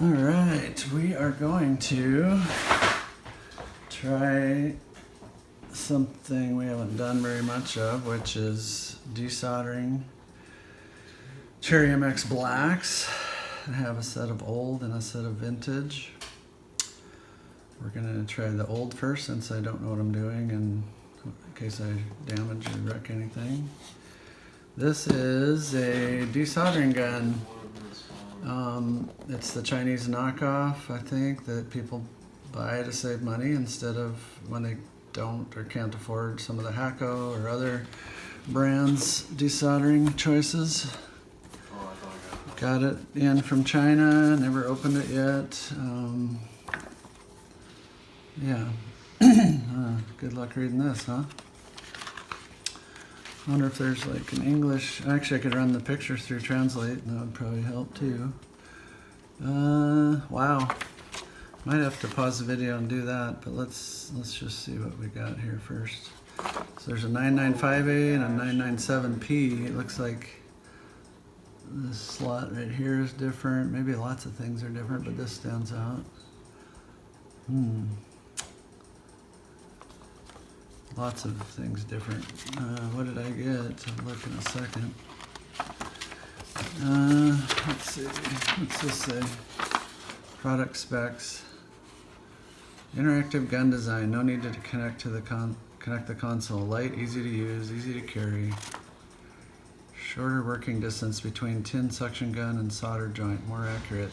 All right, we are going to try something we haven't done very much of, which is desoldering Cherry MX Blacks. I have a set of old and a set of vintage. We're going to try the old first since I don't know what I'm doing and in case I damage or wreck anything. This is a desoldering gun. It's the Chinese knockoff, I think, that people buy to save money instead of when they don't or can't afford some of the Hacko or other brands desoldering choices. Got it in from China, never opened it yet. Good luck reading this, huh? I wonder if there's like an English. Actually, I could run the picture through Translate, and that would probably help too. Wow. Might have to pause the video and do that, but let's just see what we got here first. So there's a 995A and a 997P. It looks like this slot right here is different. Maybe lots of things are different, but this stands out. Lots of things different. What did I get? I'll look in a second. Let's see. What's this say? Product specs. Interactive gun design. No need to connect to the console. Light, easy to use, easy to carry. Shorter working distance between tin suction gun and solder joint. More accurate.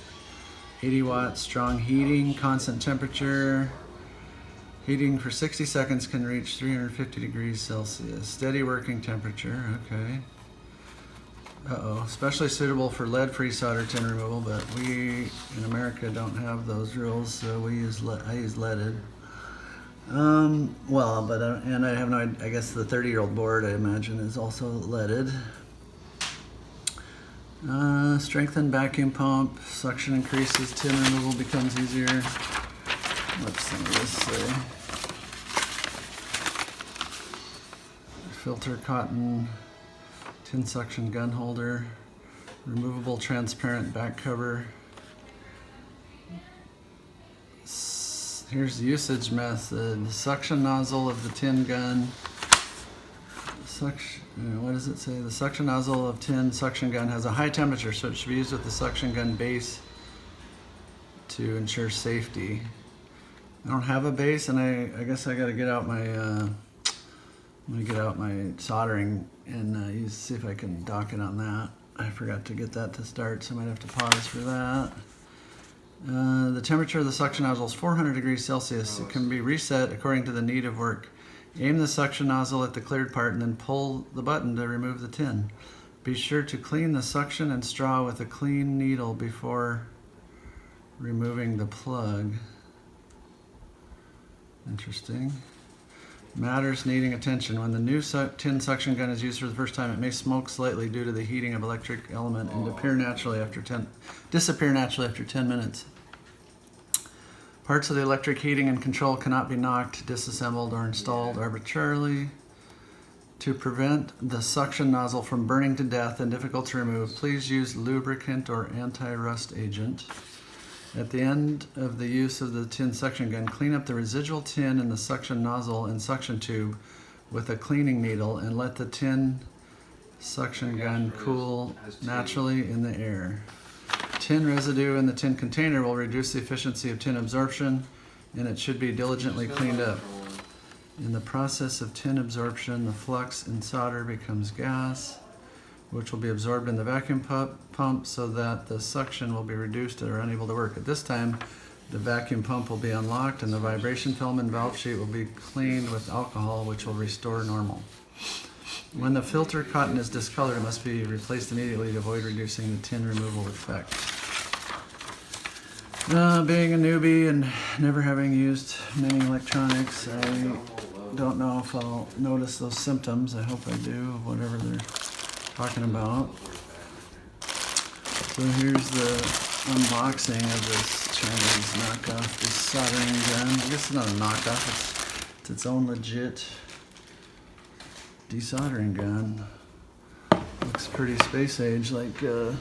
80 watts. Strong heating. Constant temperature. Heating for 60 seconds can reach 350 degrees Celsius. Steady working temperature, okay. Especially suitable for lead-free solder tin removal, but we in America don't have those rules, so I use leaded. And I have no. I guess the 30-year-old board, I imagine, is also leaded. Strengthened vacuum pump. Suction increases. Tin removal becomes easier. What's some of this say? Filter cotton, tin suction gun holder, removable transparent back cover. Here's the usage method. The suction nozzle of the tin gun. What does it say? The suction nozzle of tin suction gun has a high temperature, so it should be used with the suction gun base to ensure safety. I don't have a base, and I guess I got to get out my I'm gonna get out my soldering and see if I can dock it on that. I forgot to get that to start, so I might have to pause for that. The temperature of the suction nozzle is 400 degrees Celsius. It can be reset according to the need of work. Aim the suction nozzle at the cleared part and then pull the button to remove the tin. Be sure to clean the suction and straw with a clean needle before removing the plug. Interesting. Matters needing attention. When the new tin suction gun is used for the first time, it may smoke slightly due to the heating of electric element and disappear naturally after 10 minutes. Parts of the electric heating and control cannot be knocked, disassembled, or installed arbitrarily. To prevent the suction nozzle from burning to death and difficult to remove, please use lubricant or anti-rust agent. At the end of the use of the tin suction gun, clean up the residual tin in the suction nozzle and suction tube with a cleaning needle and let the tin suction gun cool naturally in the air. Tin residue in the tin container will reduce the efficiency of tin absorption, and it should be diligently cleaned up. In the process of tin absorption, the flux in solder becomes gas, which will be absorbed in the vacuum pump so that the suction will be reduced or unable to work. At this time, the vacuum pump will be unlocked and the vibration film and valve sheet will be cleaned with alcohol, which will restore normal. When the filter cotton is discolored, it must be replaced immediately to avoid reducing the tin removal effect. Being a newbie and never having used many electronics, I don't know if I'll notice those symptoms. I hope I do, of whatever they're talking about. So here's the unboxing of this Chinese knockoff desoldering gun. I guess it's not a knockoff, it's its own legit desoldering gun. Looks pretty space age, like a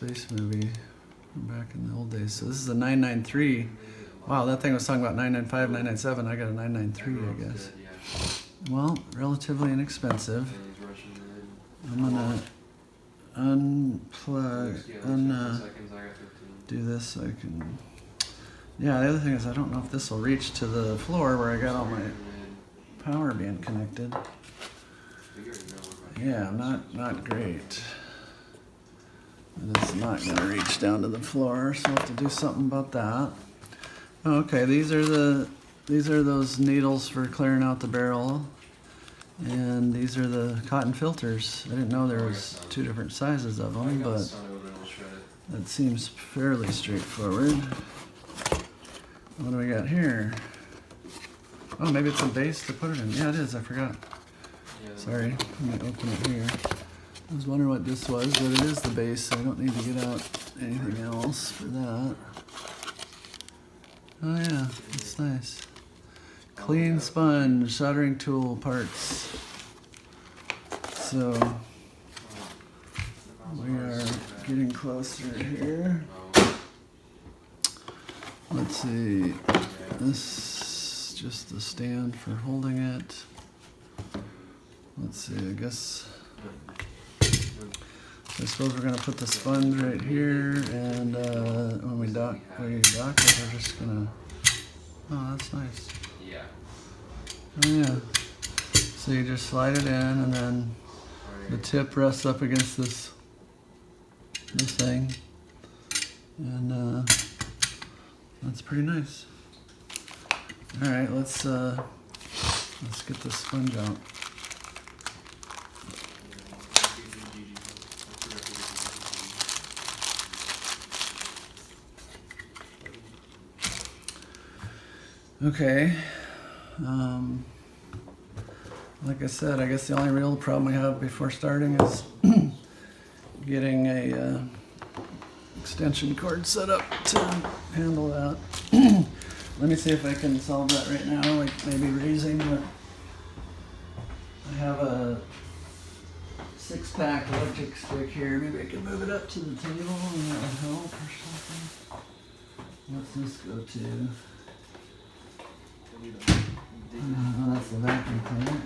space movie from back in the old days. So this is a 993. Wow, that thing was talking about 995, 997. I got a 993, I guess. Well, relatively inexpensive. I'm gonna do this so I can. Yeah, the other thing is I don't know if this will reach to the floor where I got all my power being connected. Yeah, not great. It's not going to reach down to the floor, so I'll have to do something about that. Okay, these are those needles for clearing out the barrel, and these are the cotton filters. I didn't know there was two different sizes of them, but that seems fairly straightforward. What do we got here? Oh, maybe it's a base to put it in. Yeah, it is. I forgot. Sorry, I'm going to open it here. I was wondering what this was, but it is the base, so I don't need to get out anything else for that. Oh yeah, that's nice. Clean sponge, soldering tool parts. So, we are getting closer here. Let's see, this is just the stand for holding it. Let's see, I suppose we're going to put the sponge right here, and when we dock it, we're just going to, oh, that's nice. Oh yeah, so you just slide it in, and then the tip rests up against this thing, and that's pretty nice. All right, let's get the sponge out. Okay, like I said, I guess the only real problem we have before starting is getting a extension cord set up to handle that. Let me see if I can solve that right now, like maybe raising the, I have a 6-pack electric stick here, maybe I can move it up to the table and that would help or something. What's this go to? Oh, that's the vacuum cleaner.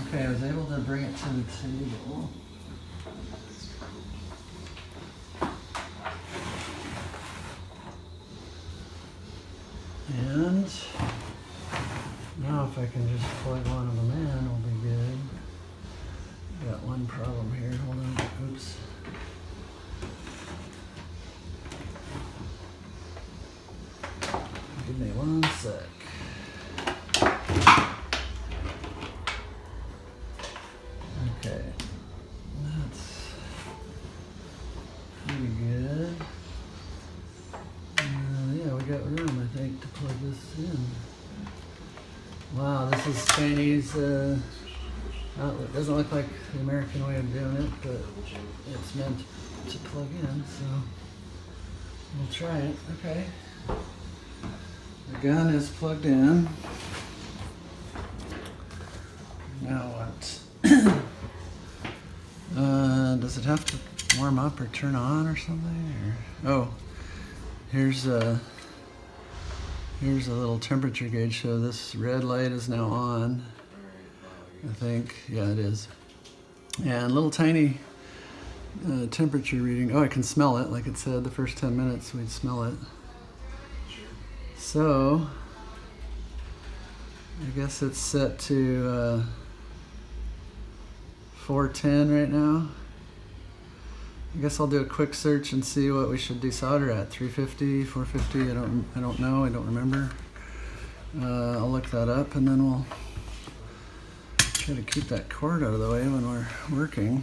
Okay, I was able to bring it to the table. And now if I can just plug one of them in, we'll be good. Got one problem here. Hold on. Oops. Give me 1 sec. Okay, that's pretty good. Yeah, we got room, I think, to plug this in. Wow, this is Chinese outlet. Doesn't look like the American way of doing it, but it's meant to plug in, so we'll try it. Okay. The gun is plugged in. Now what? Does it have to warm up or turn on or something? Or, oh, here's a little temperature gauge. So this red light is now on. I think, yeah, it is. And little tiny temperature reading. Oh, I can smell it. Like it said, the first 10 minutes we'd smell it. So, I guess it's set to 410 right now. I guess I'll do a quick search and see what we should desolder at. 350, 450, I don't know, I don't remember. I'll look that up and then we'll try to keep that cord out of the way when we're working.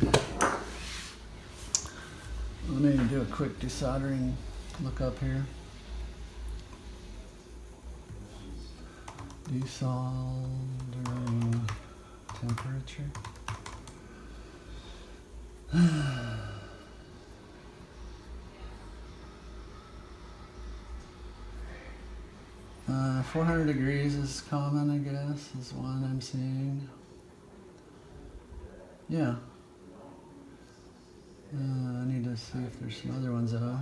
Let me do a quick desoldering look up here. Desoldering temperature. 400 degrees is common, I guess, is one I'm seeing. Yeah. I need to see if there's some other ones though.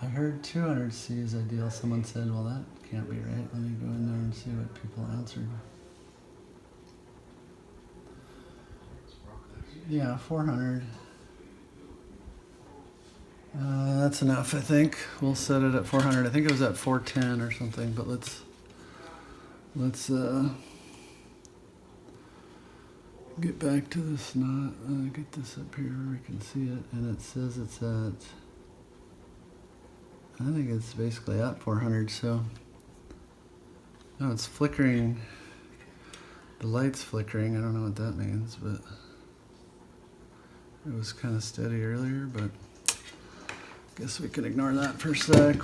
I heard 200C is ideal. Someone said, well, that can't be right. Let me go in there and see what people answered. Yeah, 400. That's enough, I think. We'll set it at 400. I think it was at 410 or something, but let's get back to this knot. Get this up here where we can see it, and it says it's at, I think it's basically at 400, so, no, it's flickering. The light's flickering. I don't know what that means, but it was kind of steady earlier, but I guess we can ignore that for a sec.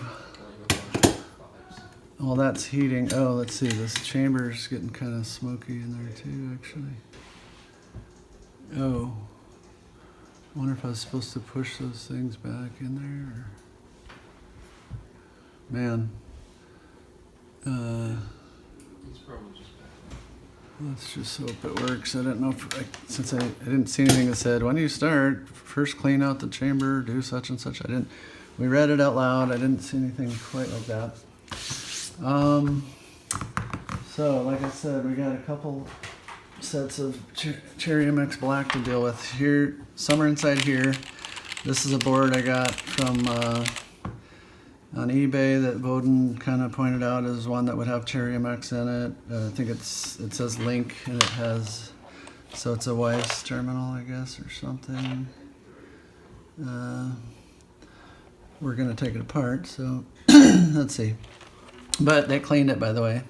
Well, that's heating. Oh, let's see. This chamber's getting kind of smoky in there too, actually. Oh. I wonder if I was supposed to push those things back in there. Or... Man. Let's just hope it works. I don't know if since I didn't see anything that said, when you start, first clean out the chamber, do such and such. We read it out loud. I didn't see anything quite like that. So like I said, we got a couple sets of Cherry MX Black to deal with. Here, some are inside here. This is a board I got from on eBay that Bowden kind of pointed out as one that would have Cherry MX in it. I think it says Link, and it has, so it's a Wyse terminal, I guess, or something. We're gonna take it apart, so let's see. But they cleaned it, by the way.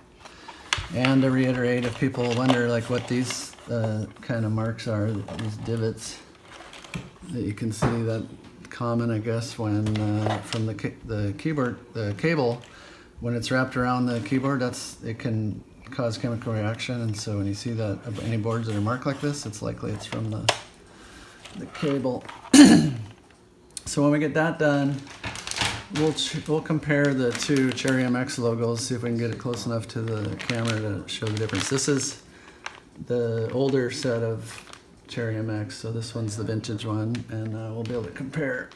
And to reiterate, if people wonder like what these kind of marks are, these divots that you can see, that common, I guess, when from the keyboard, the cable, when it's wrapped around the keyboard, it can cause chemical reaction. And so when you see that any boards that are marked like this, it's likely it's from the cable. So when we get that done, we'll compare the two Cherry MX logos, see if we can get it close enough to the camera to show the difference. This is the older set of Cherry MX, so this one's the vintage one, and we'll be able to compare.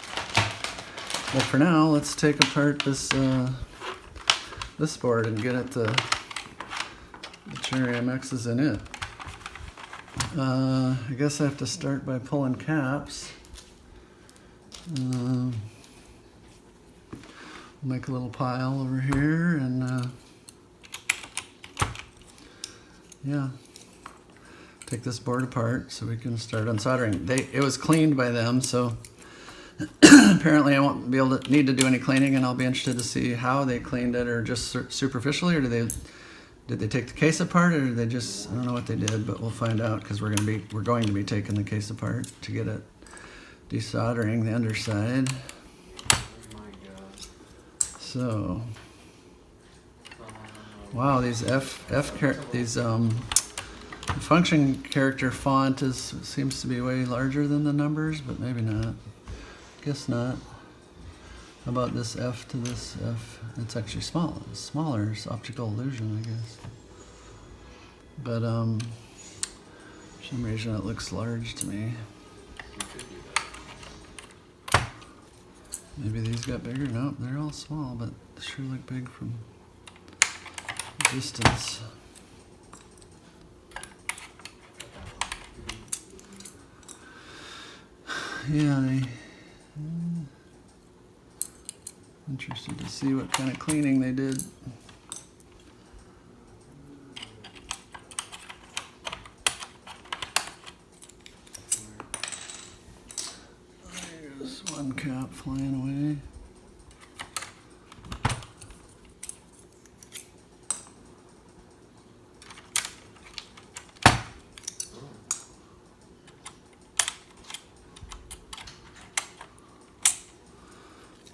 But for now, let's take apart this board and get at the Cherry MXs in it. I guess I have to start by pulling caps. Make a little pile over here, and yeah, take this board apart so we can start unsoldering. It was cleaned by them, so apparently I won't be able to need to do any cleaning, and I'll be interested to see how they cleaned it, or just superficially, or did they take the case apart, or did they just, I don't know what they did, but we'll find out, because we're going to be taking the case apart to get it desoldering the underside. So, wow, these function character font seems to be way larger than the numbers, but maybe not. Guess not. How about this F to this F? It's actually smaller. It's optical illusion, I guess. But for some reason it looks large to me. Maybe these got bigger. Nope, they're all small, but they sure look big from distance. Yeah, interested to see what kind of cleaning they did. There's one cap flying away.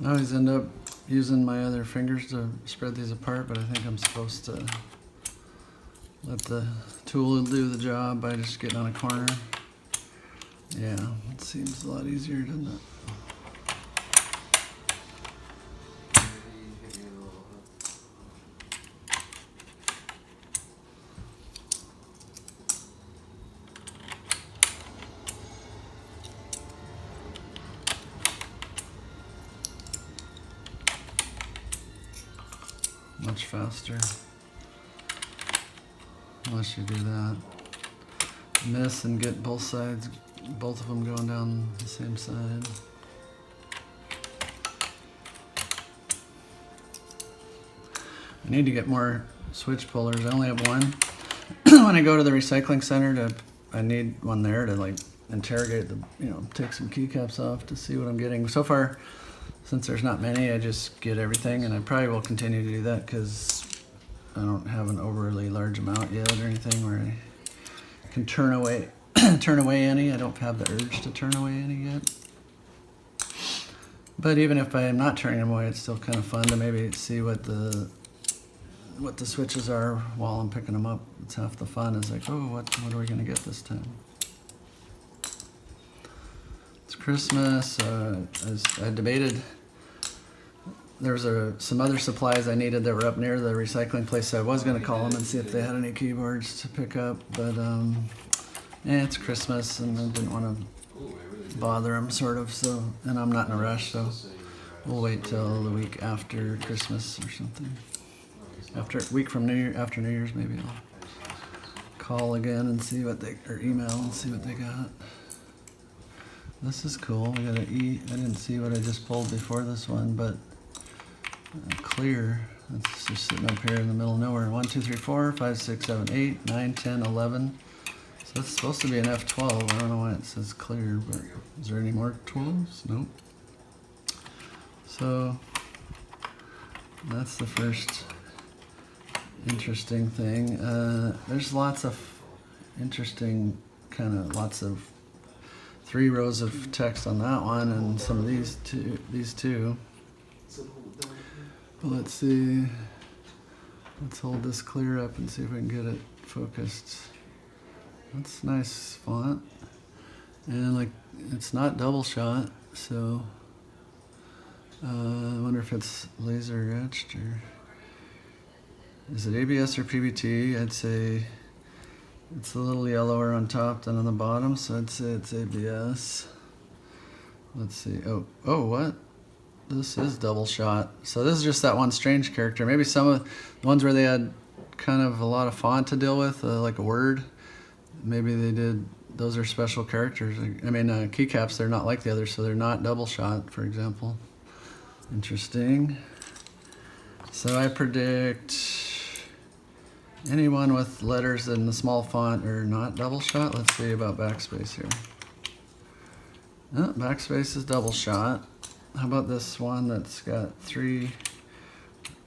I always end up using my other fingers to spread these apart, but I think I'm supposed to let the tool do the job by just getting on a corner. Yeah, it seems a lot easier, doesn't it? much faster. Unless you do that. Miss and get both sides, both of them going down the same side. I need to get more switch pullers. I only have one. When I go to the recycling center, I need one there to like interrogate the, take some keycaps off to see what I'm getting. So far, since there's not many, I just get everything, and I probably will continue to do that because I don't have an overly large amount yet or anything where I can turn away any. I don't have the urge to turn away any yet. But even if I am not turning them away, it's still kind of fun to maybe see what the switches are while I'm picking them up. It's half the fun. Is like, oh, what are we gonna get this time? It's Christmas. I debated. There was some other supplies I needed that were up near the recycling place, so I was gonna call them and see if they had any keyboards to pick up. But it's Christmas, and I didn't want to bother them, sort of. So, and I'm not in a rush, so we'll wait till the week after Christmas or something. After a week from after New Year's, maybe I'll call again and see what or email and see what they got. This is cool. We got an E. I didn't see what I just pulled before this one, but clear. It's just sitting up here in the middle of nowhere. 1, 2, 3, 4, 5, 6, 7, 8, 9, 10, 11. So that's supposed to be an F12. I don't know why it says clear, but is there any more 12s? Nope. So that's the first interesting thing. There's lots of interesting lots of 3 rows of text on that one, and some of these two. But let's see. Let's hold this clear up and see if we can get it focused. That's nice font, and like it's not double shot, so I wonder if it's laser etched or. Is it ABS or PBT? I'd say it's a little yellower on top than on the bottom, so I'd say it's ABS. Let's see. Oh, what? This is double shot. So this is just that one strange character. Maybe some of the ones where they had kind of a lot of font to deal with, like a word. Maybe they did. Those are special characters. I mean, keycaps. They're not like the others, so they're not double shot, for example. Interesting. So I predict anyone with letters in the small font are not double shot. Let's see about backspace here. Oh, backspace is double shot. How about this one that's got 3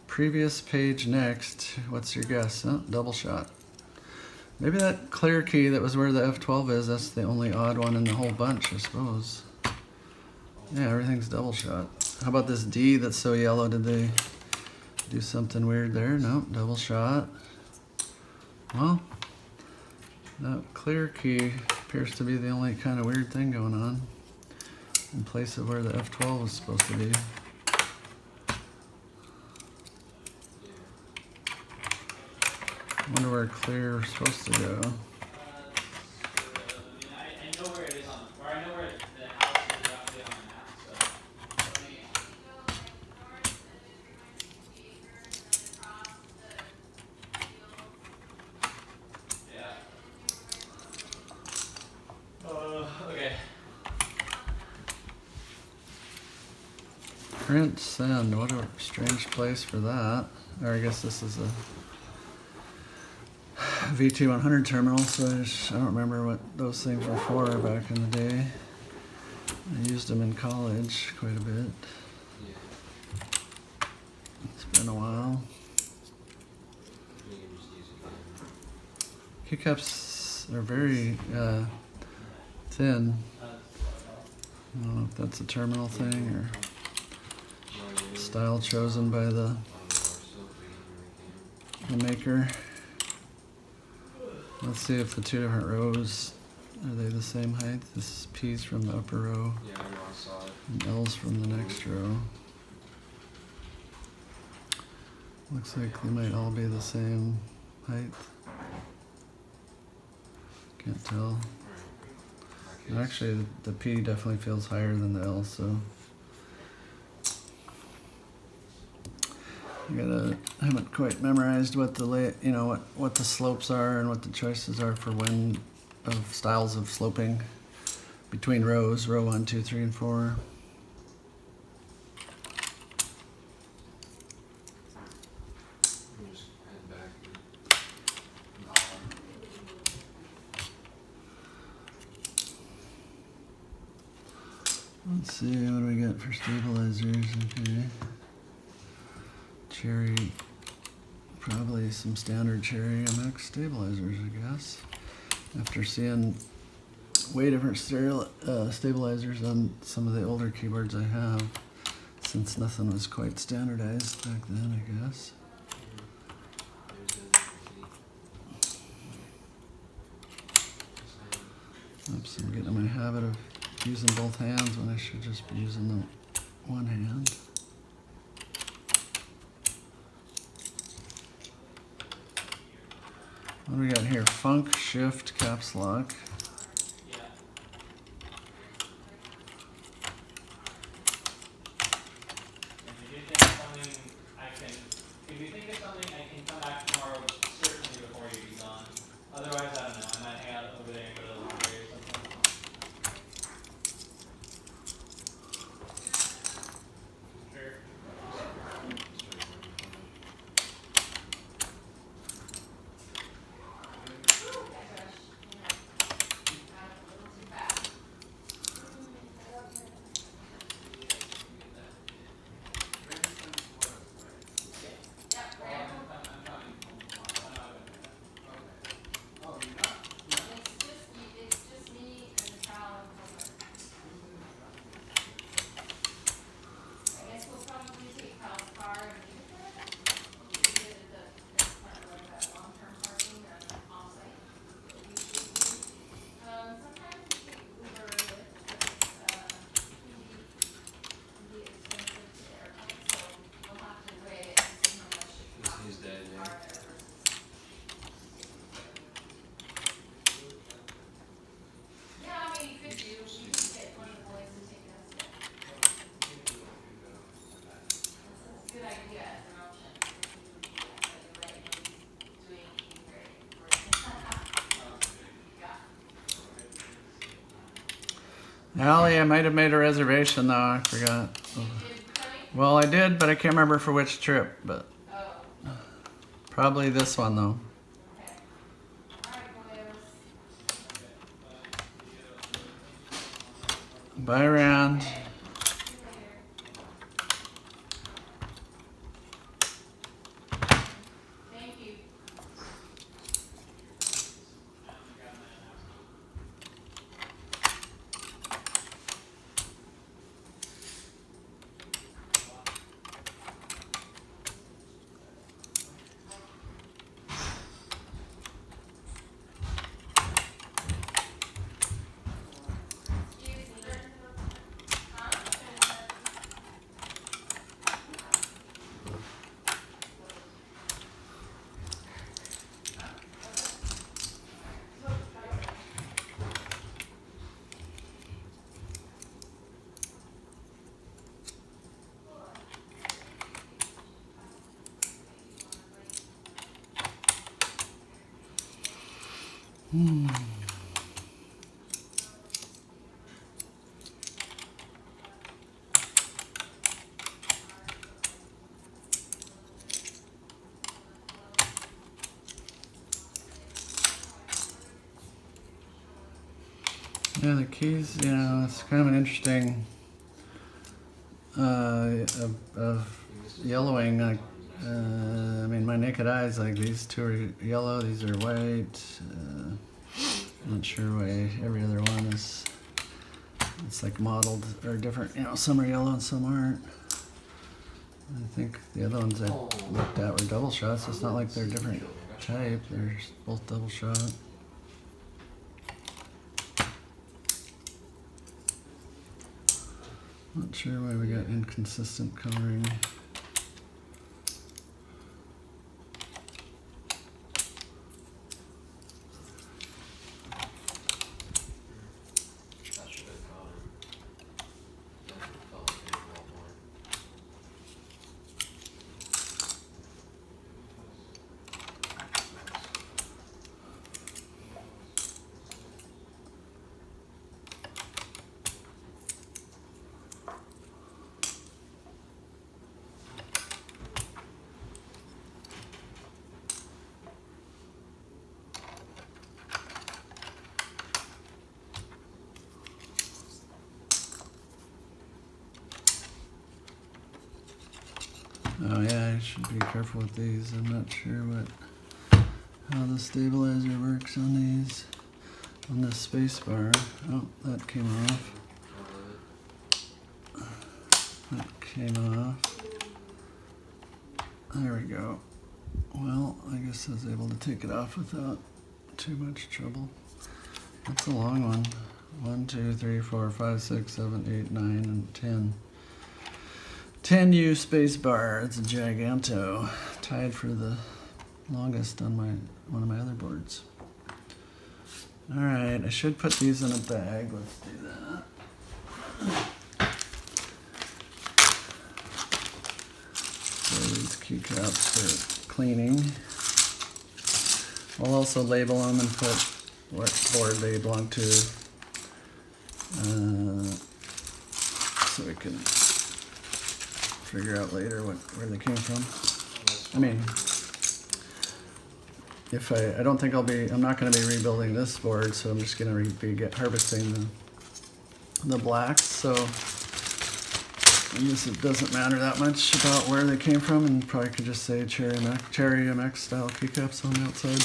previous page next? What's your guess? Oh, double shot. Maybe that clear key that was where the F12 is, that's the only odd one in the whole bunch, I suppose. Yeah, everything's double shot. How about this D that's so yellow? Did they do something weird there? No, double shot. Well, that clear key appears to be the only kind of weird thing going on in place of where the F12 was supposed to be. I wonder where clear is supposed to go. I know where it is I know where the house is roughly on the map, so. Yeah. Okay. Print send, what a strange place for that. Or I guess this is a VT100 terminal, so I don't remember what those things were for back in the day. I used them in college quite a bit. It's been a while. Keycaps are very thin. I don't know if that's a terminal thing or style chosen by the maker. Let's see if the 2 different rows, are they the same height? This is P's from the upper row, and L's from the next row. Looks like they might all be the same height. Can't tell. And actually, the P definitely feels higher than the L, so. I haven't quite memorized what the what the slopes are and what the choices are for when of styles of sloping between rows, row 1, 2, 3, and 4. Just head back Let's see, what do we got for stabilizers? Okay. Cherry, probably some standard Cherry MX stabilizers, I guess. After seeing way different stabilizers on some of the older keyboards I have, since nothing was quite standardized back then, I guess. Oops, I'm getting in my habit of using both hands when I should just be using the one hand. What do we got here? Funk, Shift, Caps Lock. Yeah. If you think of something, if you think of something, I can come back tomorrow, certainly before you be gone. Otherwise, I don't know, I might hang out over there and go to the library or something. Sure. He's dead, yeah. Allie, I might have made a reservation though, I forgot. Well, I did, but I can't remember for which trip, but probably this one though. Bye, Rand. Yeah, the keys, it's kind of an interesting of yellowing. Like, I mean, my naked eyes, like these two are yellow, these are white. I'm not sure why every other one is. It's like modeled or different. Some are yellow and some aren't. I think the other ones I looked at were double shots. It's not like they're different type. They're both double shot. Not sure why we got inconsistent coloring. That should have caught him. Definitely felt like it a lot more. should be careful with these. I'm not sure how the stabilizer works on these. On this space bar. Oh, that came off. That came off. There we go. Well, I guess I was able to take it off without too much trouble. That's a long one. 1, 2, 3, 4, 5, 6, 7, 8, 9, and 10. 10U space bar. It's a giganto. Tied for the longest on one of my other boards. Alright, I should put these in a bag. Let's do that. So these keycaps for cleaning. I'll also label them and put what board they belong to, so we can figure out later where they came from. I mean, if I don't think I'm not going to be rebuilding this board, so I'm just going to be harvesting the blacks. So I guess it doesn't matter that much about where they came from, and probably could just say Cherry MX style keycaps on the outside.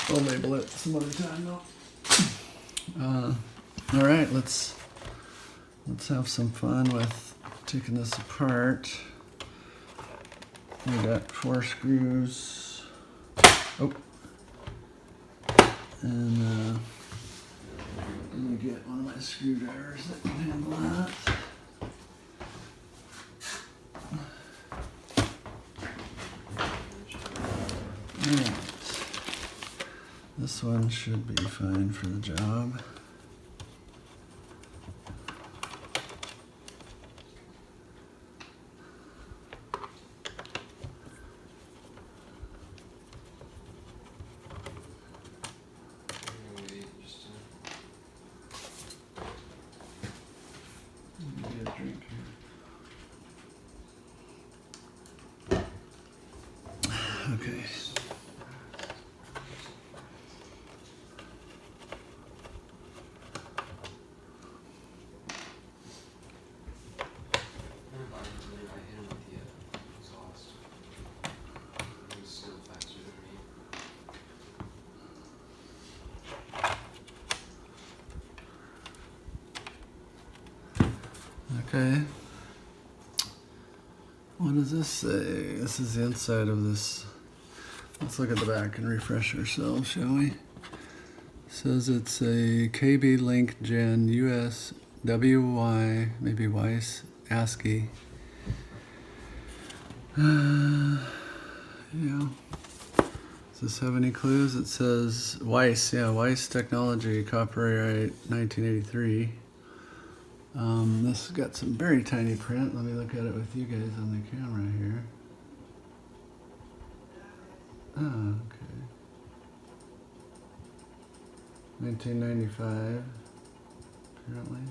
I'll label it some other time though. All right, let's have some fun with taking this apart. We got 4 screws. Oh, and let me get one of my screwdrivers that can handle that. Alright, this one should be fine for the job. Okay. Okay. What does this say? This is the inside of this. Let's look at the back and refresh ourselves, shall we? It says it's a KB Link Gen US WY, maybe Wyse, ASCII. Yeah. Does this have any clues? It says Wyse, yeah, Wyse Technology, copyright 1983. This has got some very tiny print. Let me look at it with you guys on the camera here. Ah, okay. 1995, apparently.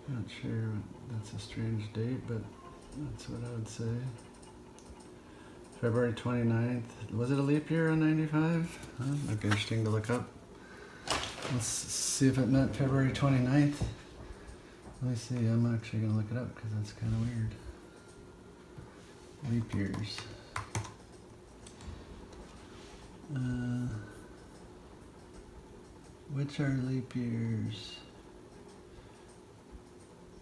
Not sure, that's a strange date, but that's what I would say. February 29th. Was it a leap year on 95? That'd be interesting to look up. Let's see if it meant February 29th. Let me see, I'm actually going to look it up because that's kind of weird. Leap years. Which are leap years?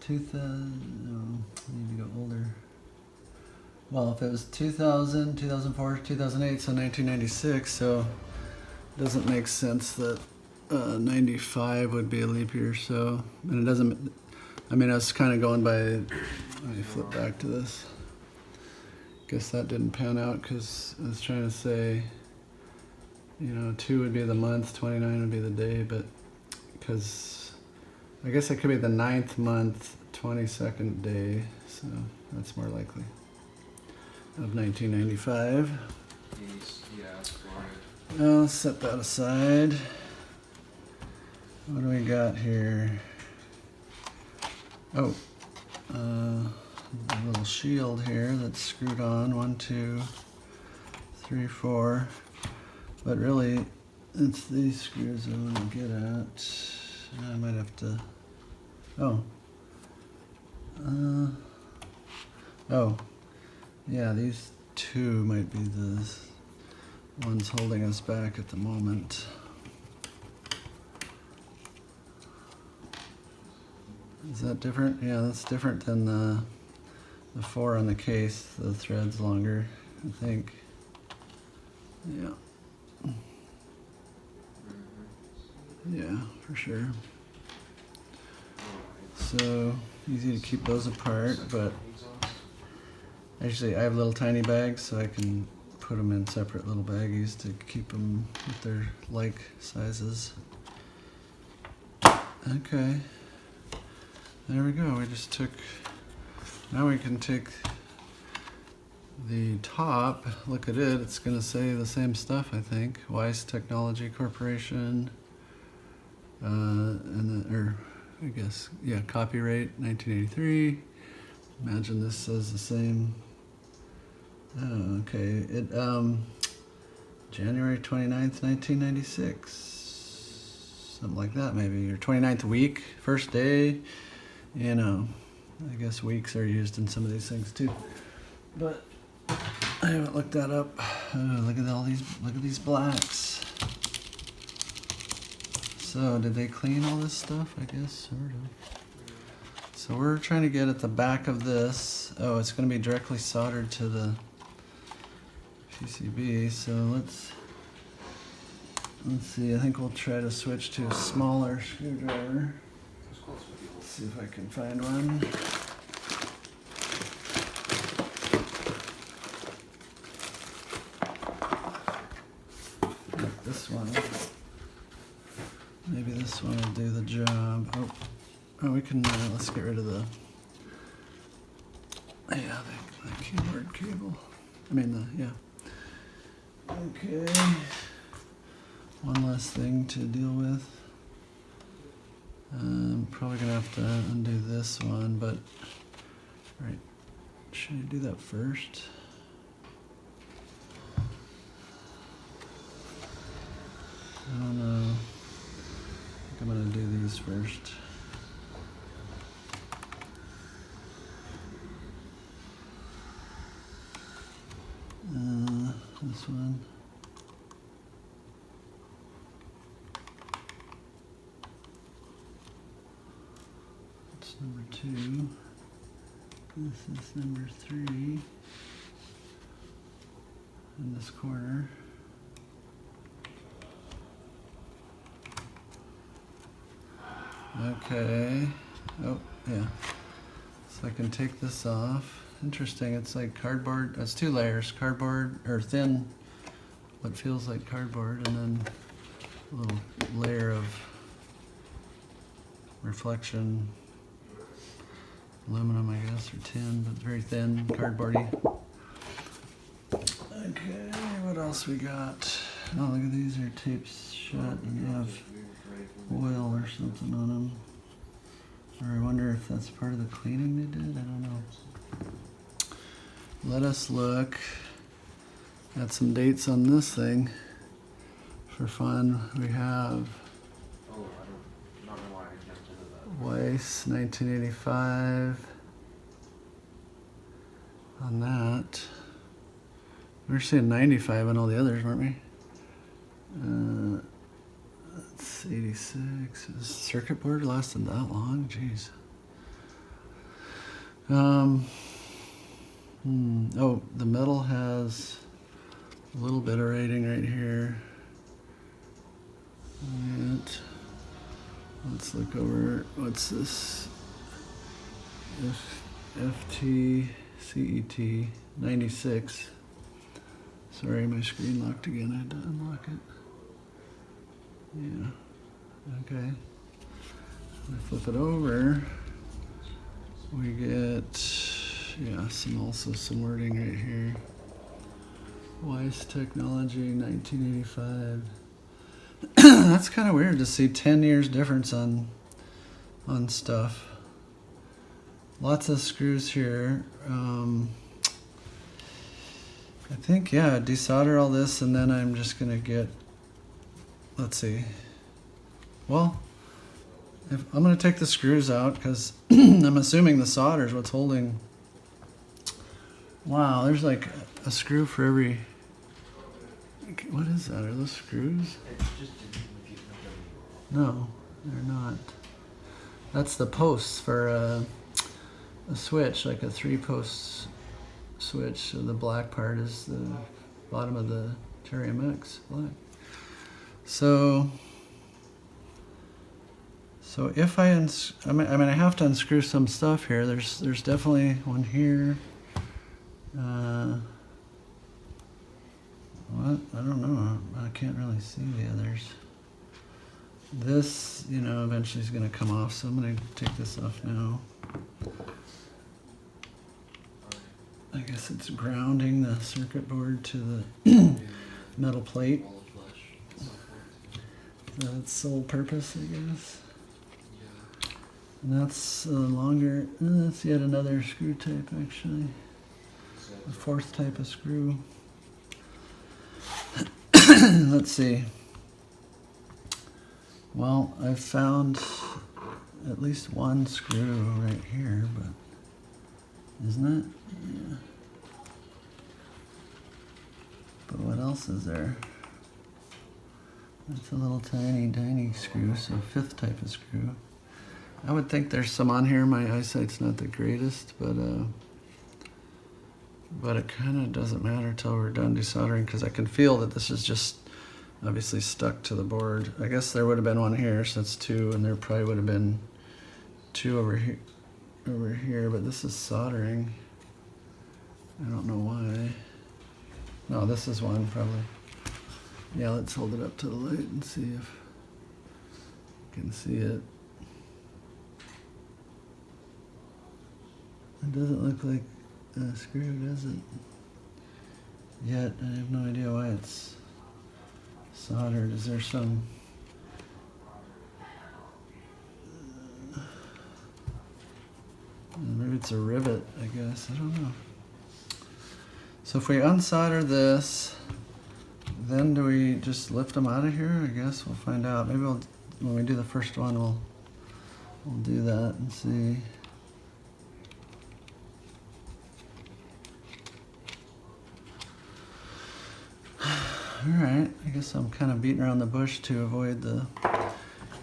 2000, no, I need to go older. Well, if it was 2000, 2004, 2008, so 1996, so it doesn't make sense that 95 would be a leap year, so, and it doesn't, I mean, I was kind of going by, let me flip back to this. Guess that didn't pan out because I was trying to say, you know, 2 would be the month, 29 would be the day, but because I guess it could be the 9th month, 22nd day, so that's more likely. Of 1995. I'll set that aside. What do we got here? Oh, a little shield here that's screwed on. 1, 2, 3, 4. But really, it's these screws I want to get at. I might have to. Oh. Oh, yeah, these two might be the ones holding us back at the moment. Is that different? Yeah, that's different than the 4 on the case. The thread's longer, I think. Yeah. Yeah, for sure. So easy to keep those apart, but actually I have little tiny bags, so I can put them in separate little baggies to keep them with their like sizes. Okay. There we go. We just took, now we can take the top, look at it, it's going to say the same stuff, I think. Wyse Technology Corporation, or I guess, yeah, copyright 1983. Imagine this says the same. Oh, okay, it, January 29th, 1996. Something like that, maybe, or 29th week, first day. You know, I guess weeks are used in some of these things too. But I haven't looked that up. Oh, look at all these, look at these blacks. So did they clean all this stuff? I guess, sort of. So we're trying to get at the back of this. Oh, it's going to be directly soldered to the PCB. So let's see. I think we'll try to switch to a smaller screwdriver. Let's see if I can find one. Like this one. Maybe this one will do the job. Oh, we can, let's get rid of the, yeah, the keyboard cable. I mean, yeah. Okay. One last thing to deal with. Probably gonna have to undo this one, but, right, should I do that first? I don't know. I think I'm gonna do these first. This one. That's number 2. This is number 3. In this corner. Okay. Oh, yeah. So I can take this off. Interesting, it's like cardboard. It's 2 layers, cardboard, or thin, what feels like cardboard, and then a little layer of reflection, aluminum, I guess, or tin, but very thin, cardboardy. Okay, what else we got? Oh, look at these, are taped shut, and you have oil or something on them. Or I wonder if that's part of the cleaning they did, I don't know. Let us look at some dates on this thing for fun. We have Wyse 1985 on that. We were saying 95 on all the others, weren't we? That's 86. Is circuit board lasted that long? Jeez. Oh, the metal has a little bit of rating right here. And let's look over, what's this? FTCET 96. Sorry, my screen locked again. I had to unlock it. Yeah. Okay. If I flip it over, we get, yeah, some wording right here. Wyse Technology 1985. That's kind of weird to see 10 years difference on stuff. Lots of screws here. I think, yeah, desolder all this, and then I'm just gonna get, let's see. Well, I'm gonna take the screws out because I'm assuming the solder is what's holding Wow, there's like a screw for every. What is that? Are those screws? No, they're not. That's the posts for a switch, like a 3-post switch. So the black part is the bottom of the Terrarium X black. So if I I have to unscrew some stuff here. There's definitely one here. What? I don't know. I can't really see the others. This, eventually is going to come off, so I'm going to take this off now. I guess it's grounding the circuit board to the metal plate. That's sole purpose, I guess. And that's longer. That's yet another screw type, actually. The 4th type of screw. Let's see. Well, I've found at least one screw right here, but isn't it? Yeah. But what else is there? That's a little tiny screw, so 5th type of screw. I would think there's some on here. My eyesight's not the greatest, but it kind of doesn't matter till we're done desoldering, because I can feel that this is just obviously stuck to the board. I guess there would have been one here, so that's 2, and there probably would have been 2 over here, but this is soldering. I don't know why. No, this is one probably. Yeah, let's hold it up to the light and see if you can see it. It doesn't look like a screw, does it? Yet, I have no idea why it's soldered. Is there some... maybe it's a rivet, I guess. I don't know. So if we unsolder this, then do we just lift them out of here? I guess we'll find out. Maybe when we do the first one, we'll do that and see. Alright, I guess I'm kind of beating around the bush to avoid the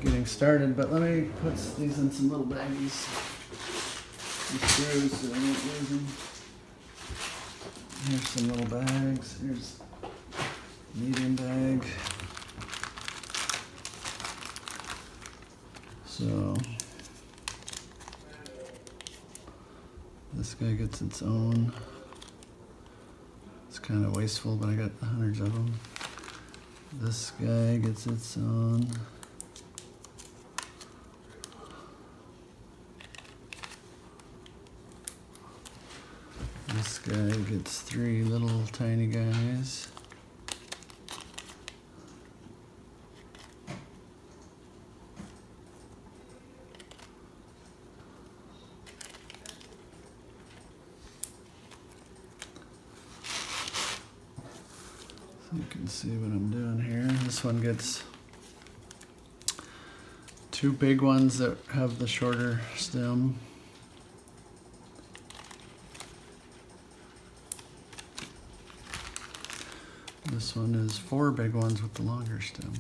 getting started, but let me put these in some little baggies. These screws so I won't lose them. Here's some little bags. Here's a medium bag. So this guy gets its own. It's kind of wasteful, but I got hundreds of them. This guy gets its own. This guy gets 3 little tiny guys. So you can see what I'm doing here. This one gets 2 big ones that have the shorter stem. This one is 4 big ones with the longer stem.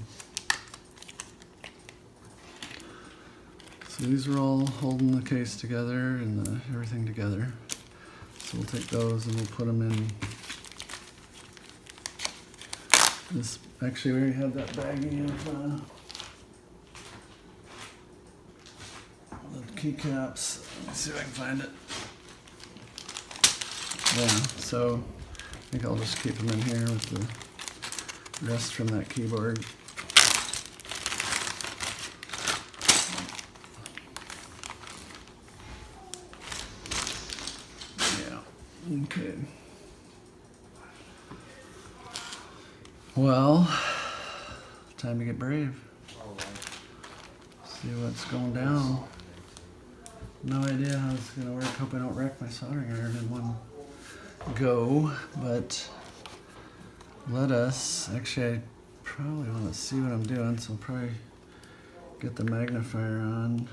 So these are all holding the case together and everything together. So we'll take those and we'll put them in this. Actually, we already have that baggie of the keycaps. Let me see if I can find it. Yeah, so I think I'll just keep them in here with the rest from that keyboard. Yeah, okay. Well, time to get brave. See what's going down. No idea how it's gonna work. Hope I don't wreck my soldering iron in one go, but let us, actually I probably want to see what I'm doing, so I'll probably get the magnifier on.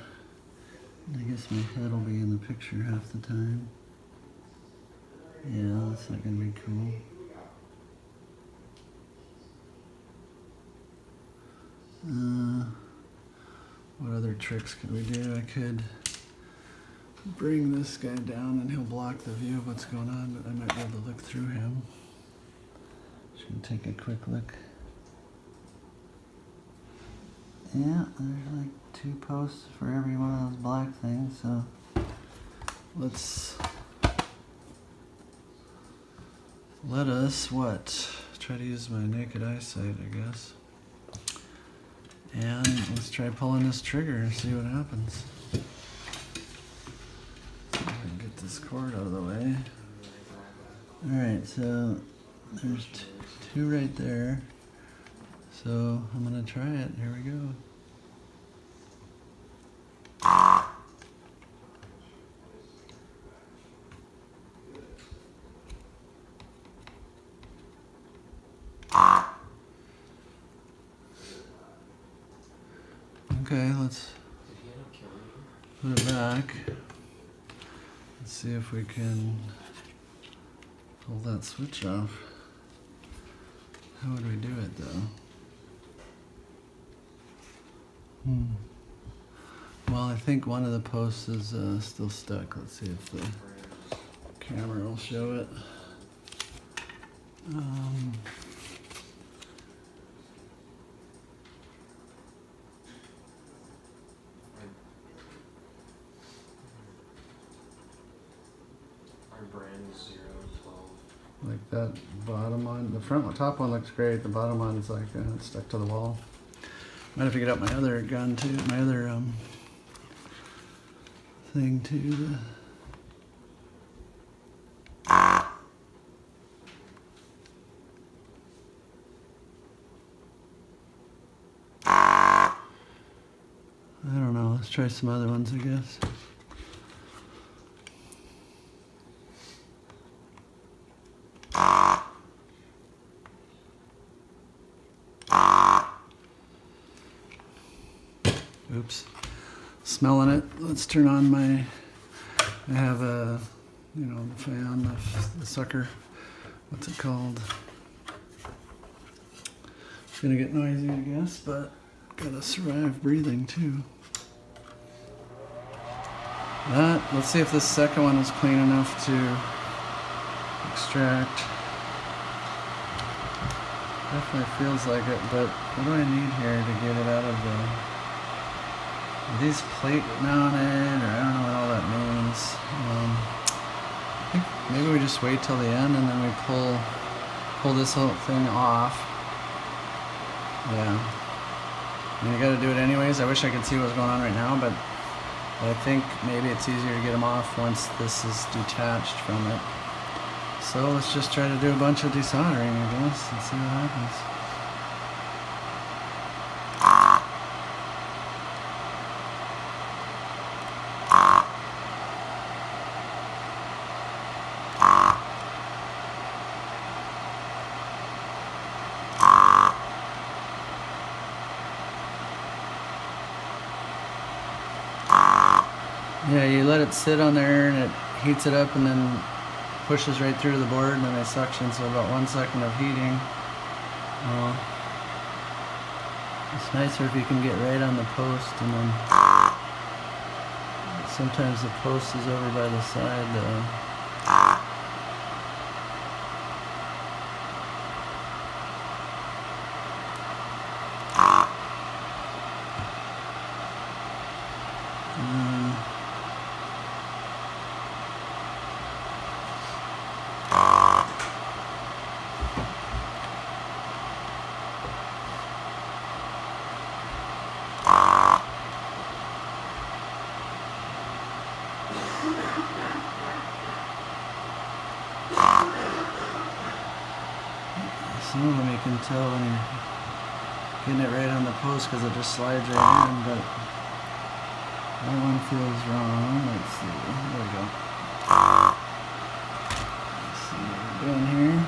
I guess my head will be in the picture half the time. Yeah, that's not gonna be cool. What other tricks could we do? I could bring this guy down and he'll block the view of what's going on, but I might be able to look through him. Just gonna take a quick look. Yeah, there's like 2 posts for every one of those black things, so let us try to use my naked eyesight, I guess. And let's try pulling this trigger and see what happens. See if I can get this cord out of the way. Alright, so there's 2 right there. So I'm gonna try it. Here we go. Okay, let's put it back. Let's see if we can pull that switch off. How would we do it though? Well, I think one of the posts is still stuck. Let's see if the camera will show it. Our brand is 012. Like that bottom one, the top one looks great. The bottom one's like it's stuck to the wall. Might have to get out my other gun too, my other thing too. I don't know. Let's try some other ones, I guess. Oops. Smelling it. Let's turn on my, I have a, the fan, the sucker. What's it called? It's gonna get noisy, I guess, but gotta survive breathing too. Let's see if this second one is clean enough to extract. Definitely feels like it, but what do I need here to get it out of the... Are these plate mounted, or I don't know what all that means. I think maybe we just wait till the end and then we pull this whole thing off. Yeah. I mean, you gotta do it anyways. I wish I could see what's going on right now, but I think maybe it's easier to get them off once this is detached from it. So let's just try to do a bunch of desoldering, I guess, and see what happens. Yeah, you let it sit on there and it heats it up and then pushes right through the board and then they suction, so about 1 second of heating. It's nicer if you can get right on the post, and then sometimes the post is over by the side though. Some of them you can tell when you're getting it right on the post because it just slides right in, but that one feels wrong. Let's see. There we go. Let's see what we're doing here.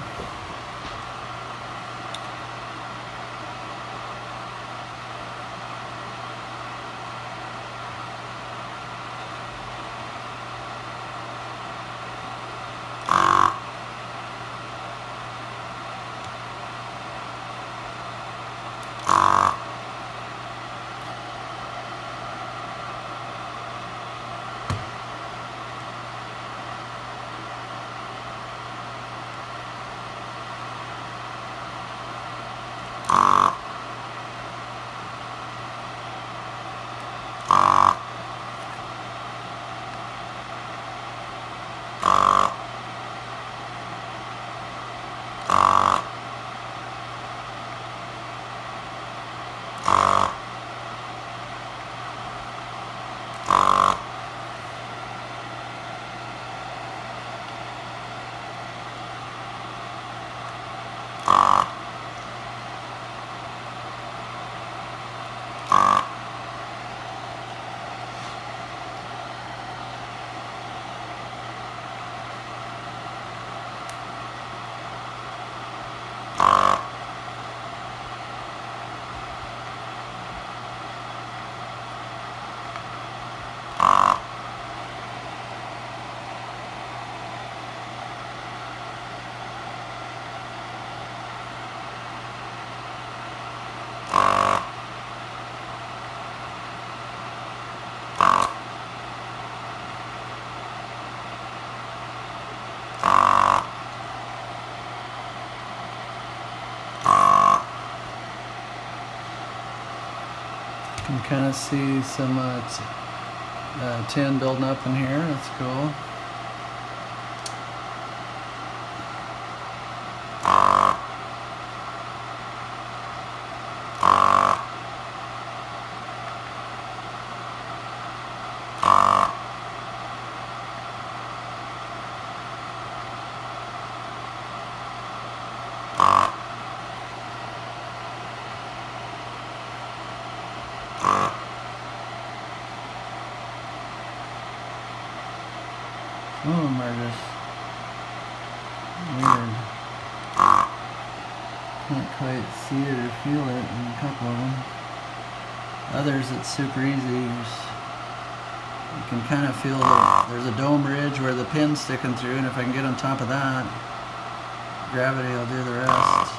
You can kind of see some tin building up in here. That's cool. Some of them are just weird. Can't quite see it or feel it in a couple of them. Others it's super easy. You can kind of feel that there's a dome ridge where the pin's sticking through, and if I can get on top of that, gravity will do the rest.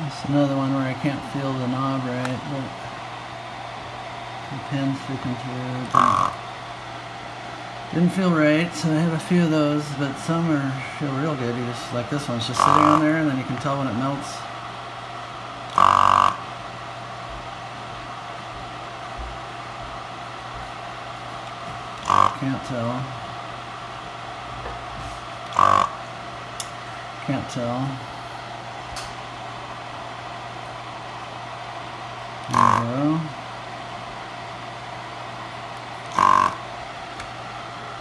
It's another one where I can't feel the knob right, but the pin's sticking through. Didn't feel right, so I have a few of those, but some feel real good. You just, like this one's just sitting on there, and then you can tell when it melts. Can't tell. Can't tell. There we go.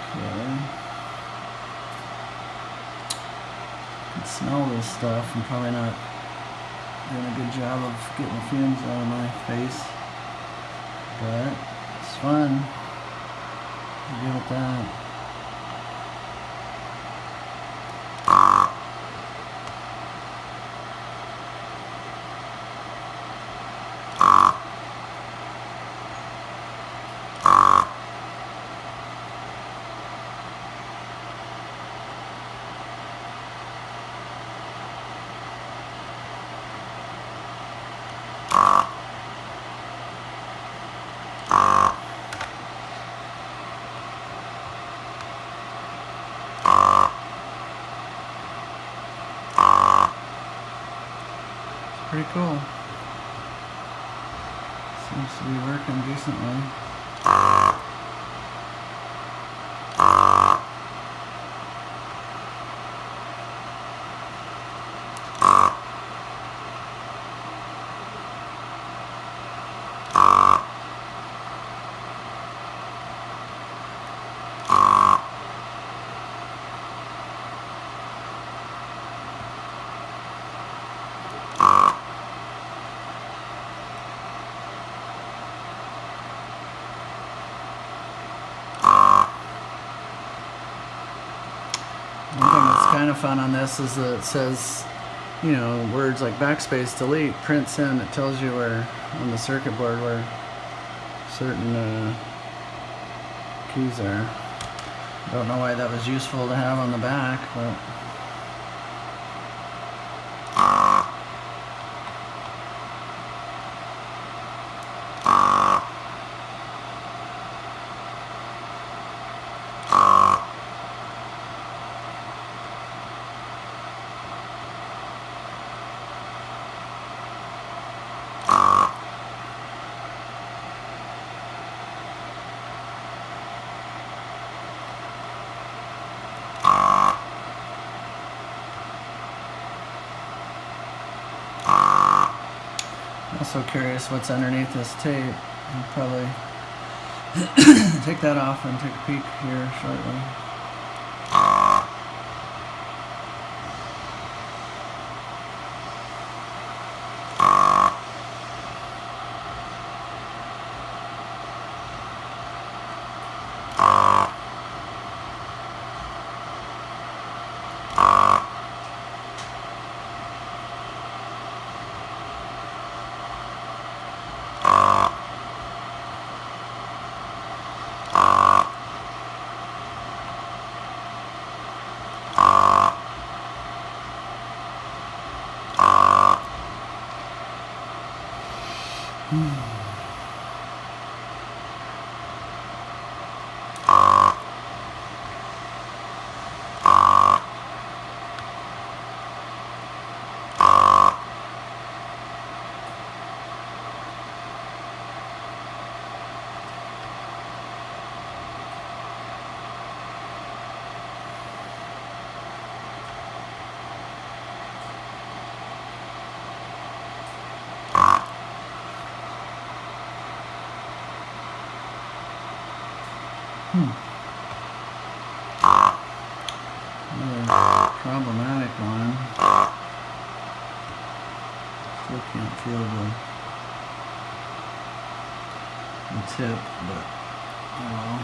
Okay. I can smell this stuff. I'm probably not doing a good job of getting the fumes out of my face, but it's fun. I'm good with that. Pretty cool. Seems to be working decently. kind of fun on this is that it says, you know, words like backspace, delete, print, send. It tells you where on the circuit board where certain keys are. Don't know why that was useful to have on the back, but. Also curious what's underneath this tape. I'll probably take that off and take a peek here shortly. Another problematic one. Still can't feel the tip, but oh well.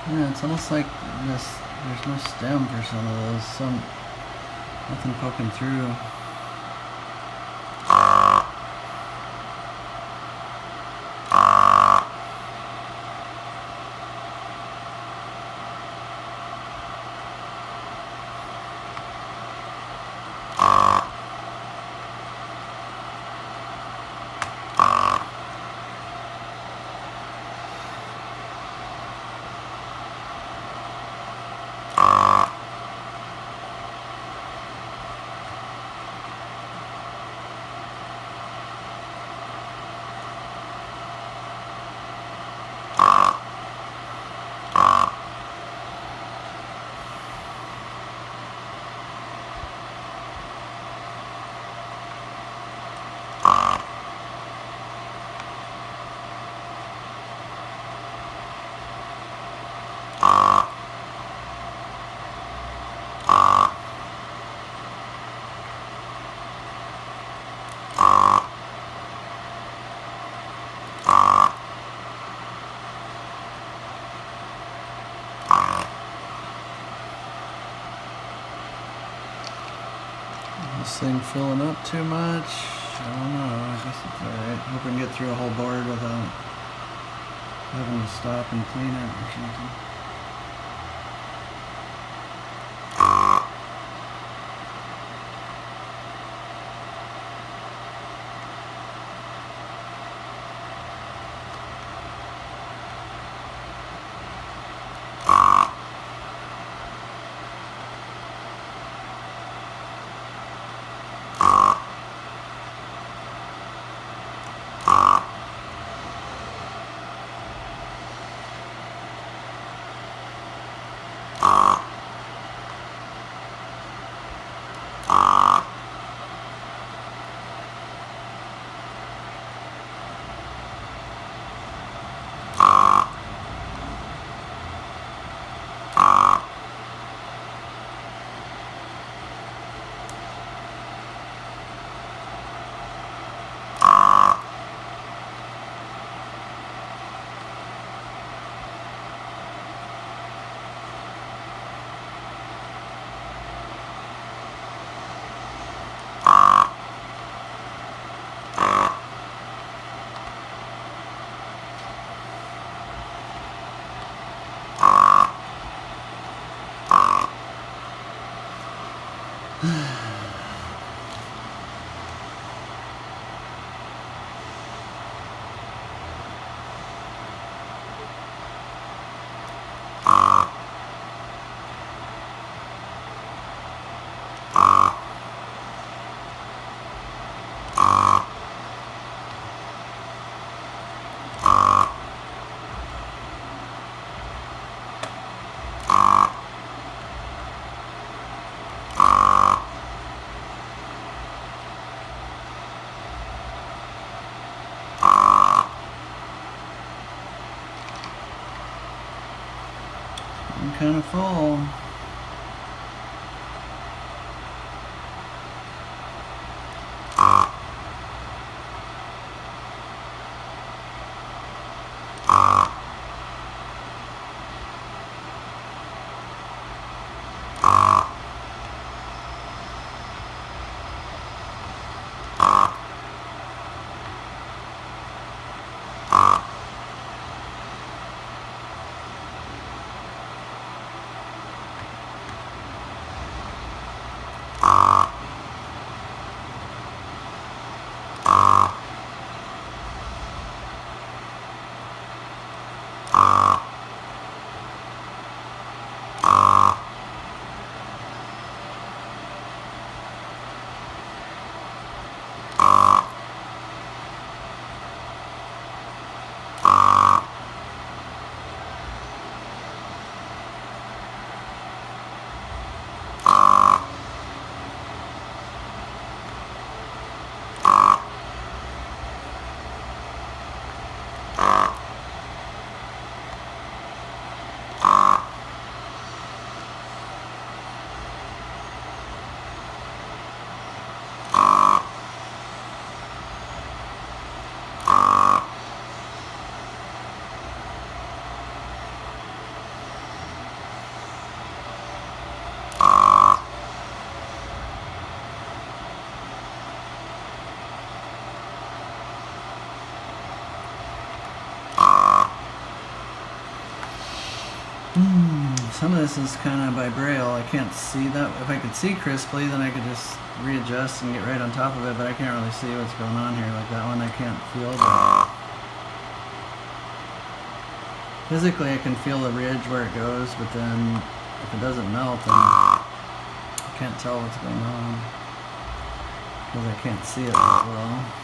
Yeah, it's almost like this. There's no stem for some of those. Nothing poking through. This thing filling up too much? I don't know. I guess it's alright. Hope we can get through a whole board without having to stop and clean it or something. I'm kind of full. some of this is kind of by braille. I can't see that. If I could see crisply, then I could just readjust and get right on top of it, but I can't really see what's going on here. Like that one I can't feel, but physically I can feel the ridge where it goes, but then if it doesn't melt, then I can't tell what's going on because I can't see it that well.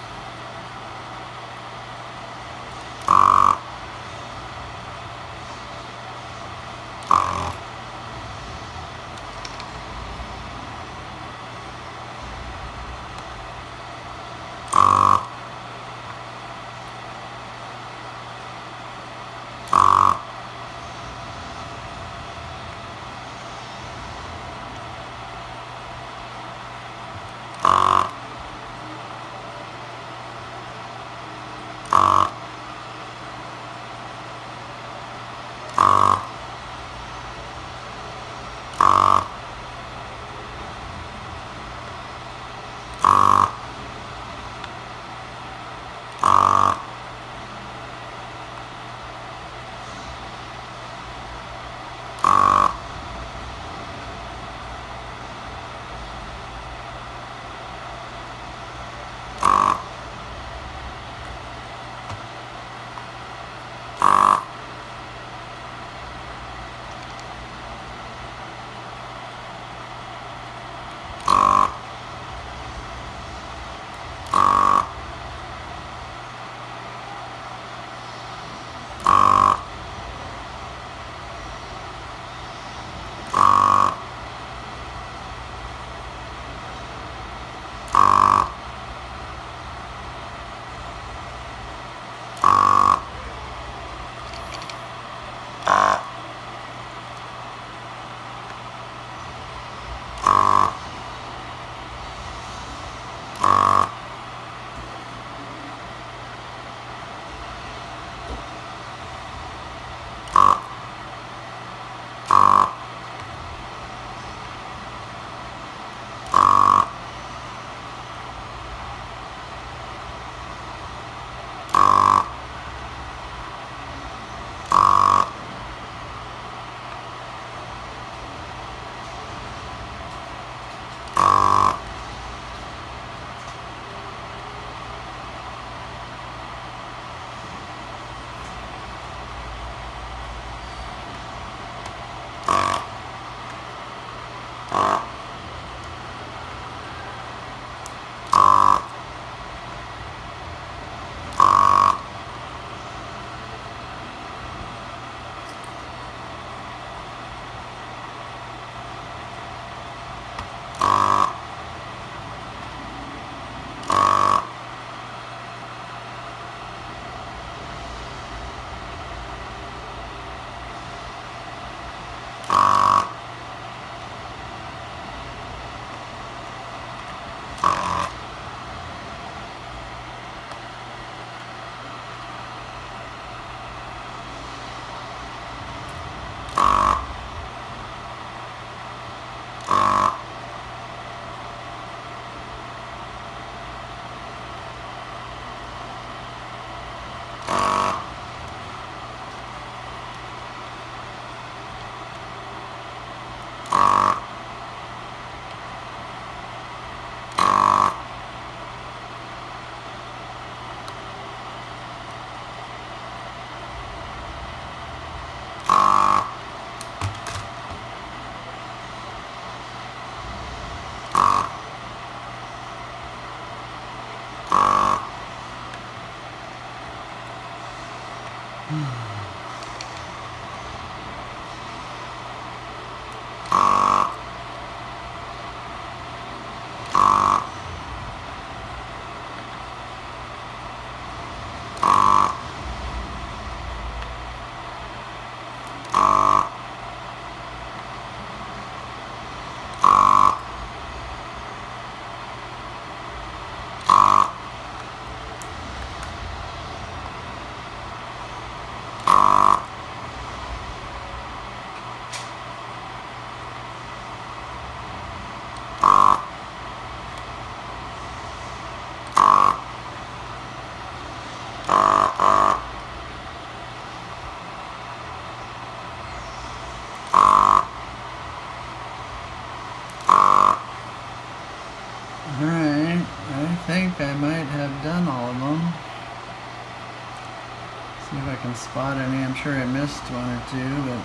See if I can spot any. I'm sure I missed one or two, but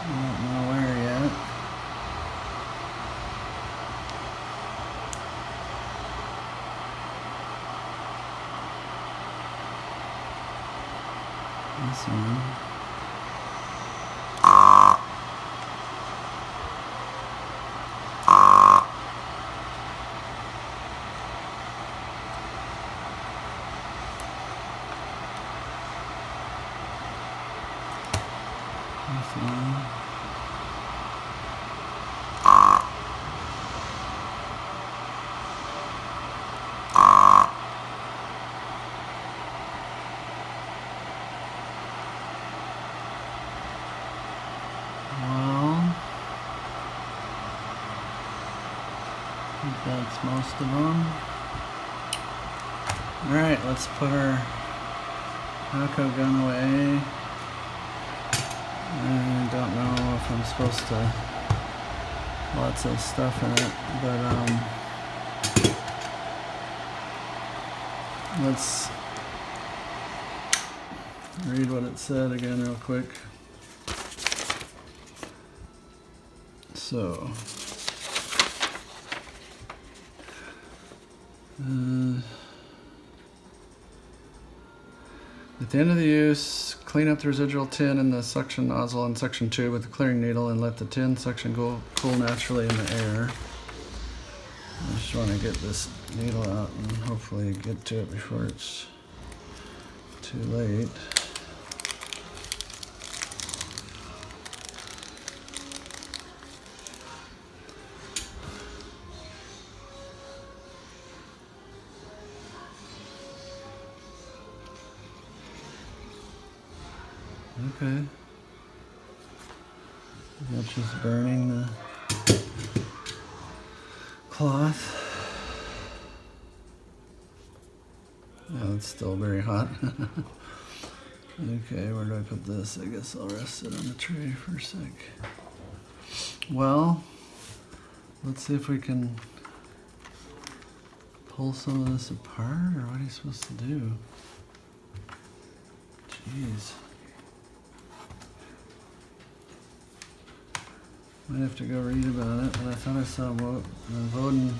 I don't know where yet. This one. This one. Well, I think that's most of them. Alright, let's put our Hako gun away. I don't know if I'm supposed to, lots of stuff in it, but let's read what it said again real quick. So, at the end of the use, clean up the residual tin in the suction nozzle in section 2 with the clearing needle and let the tin section cool naturally in the air. I just want to get this needle out and hopefully get to it before it's too late. Okay. That's just burning the cloth. Yeah, it's still very hot. Okay, where do I put this? I guess I'll rest it on the tray for a sec. Well, let's see if we can pull some of this apart, or what are you supposed to do? Jeez. Might have to go read about it, but I thought I saw Voden.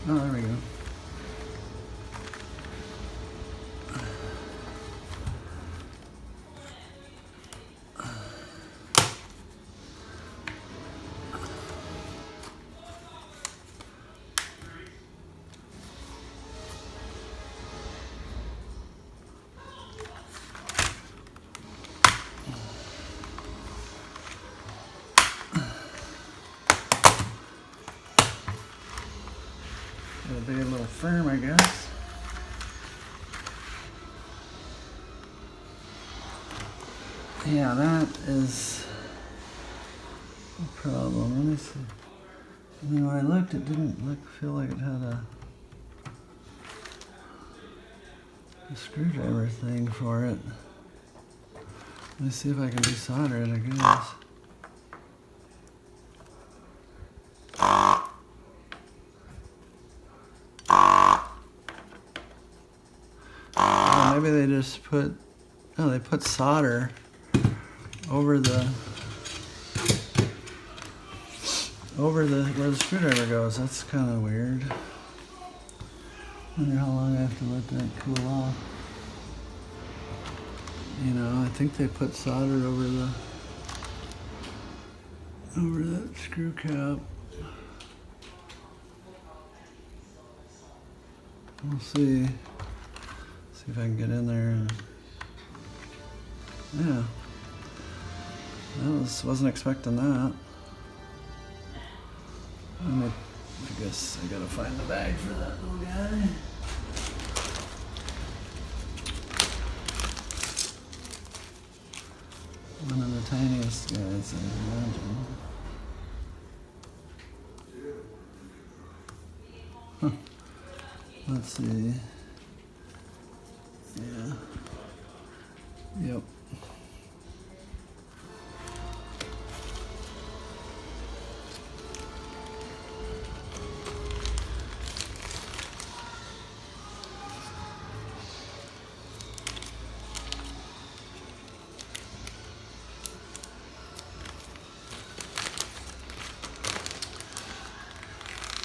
Oh, there we go. It'll be a little firm, I guess. Yeah, that is a problem. Let me see. I mean, when I looked, it didn't feel like it had a screwdriver thing for it. Let me see if I can desolder it, I guess. Maybe they just put, oh, they put solder over where the screwdriver goes. That's kind of weird. Wonder how long I have to let that cool off. You know, I think they put solder over that screw cap. We'll see. See if I can get in there and, yeah. Wasn't expecting that. I guess I gotta find the bag for that little guy. One of the tiniest guys, I imagine. Huh. Let's see. Yeah. Yep.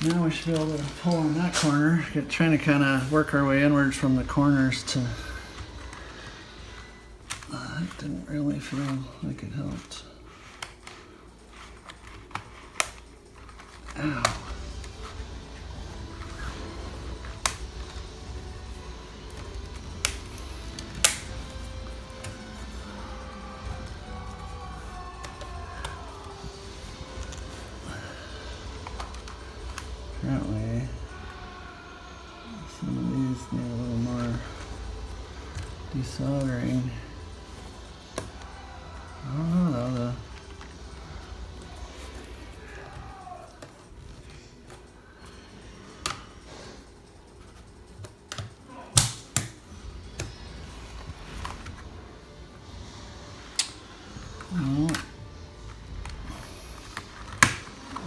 Now we should be able to pull on that corner. Trying to kind of work our way inwards from the corners to... that didn't really feel like it helped. Ow. Apparently, some of these need a little more desoldering. I don't know though.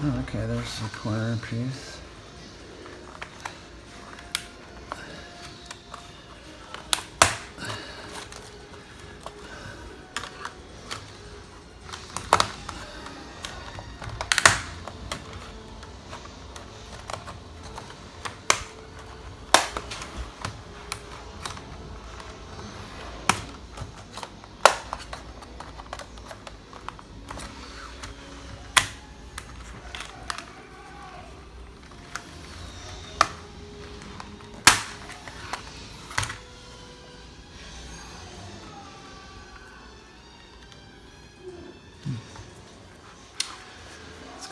Oh, okay, there's a corner piece.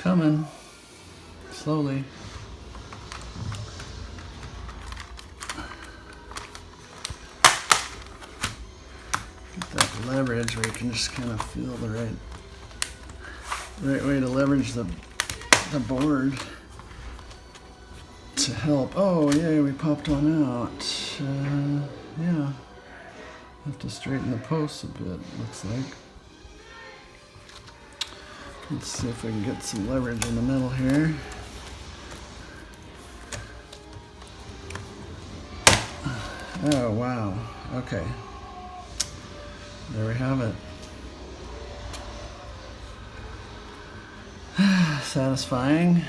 Coming slowly. Get that leverage where you can just kind of feel the right way to leverage the board to help. Oh yay, we popped one out. Yeah, have to straighten the posts a bit, looks like. Let's see if we can get some leverage in the middle here. Oh, wow. Okay. There we have it. Satisfying.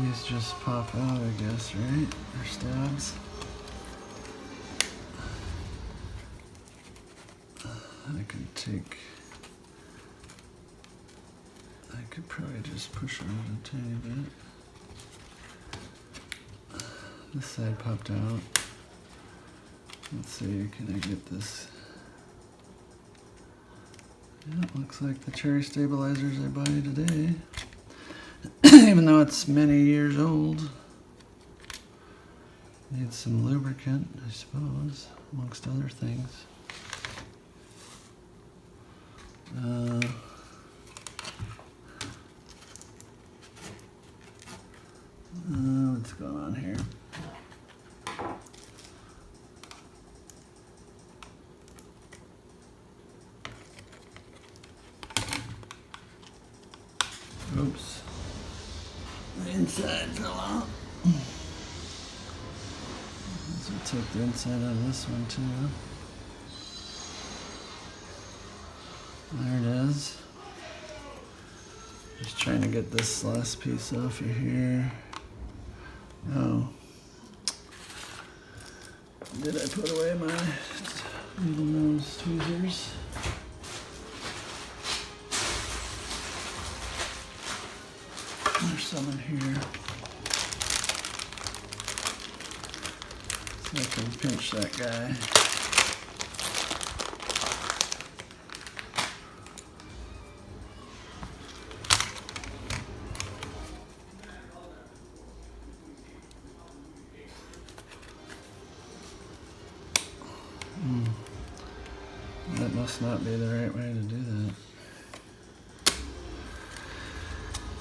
These just pop out, I guess, right? They're stabs. I could probably just push on it a tiny bit. This side popped out. Let's see, can I get this? Yeah, it looks like the cherry stabilizers I buy today. Even though it's many years old. Needs some lubricant, I suppose, amongst other things. What's going on here? Oops. The inside fell out. So take the inside out of this one too. There it is. Just trying to get this last piece off of here. Oh. Did I put away my needle nose tweezers? There's some in here. So I can pinch that guy. That must not be the right way to do that.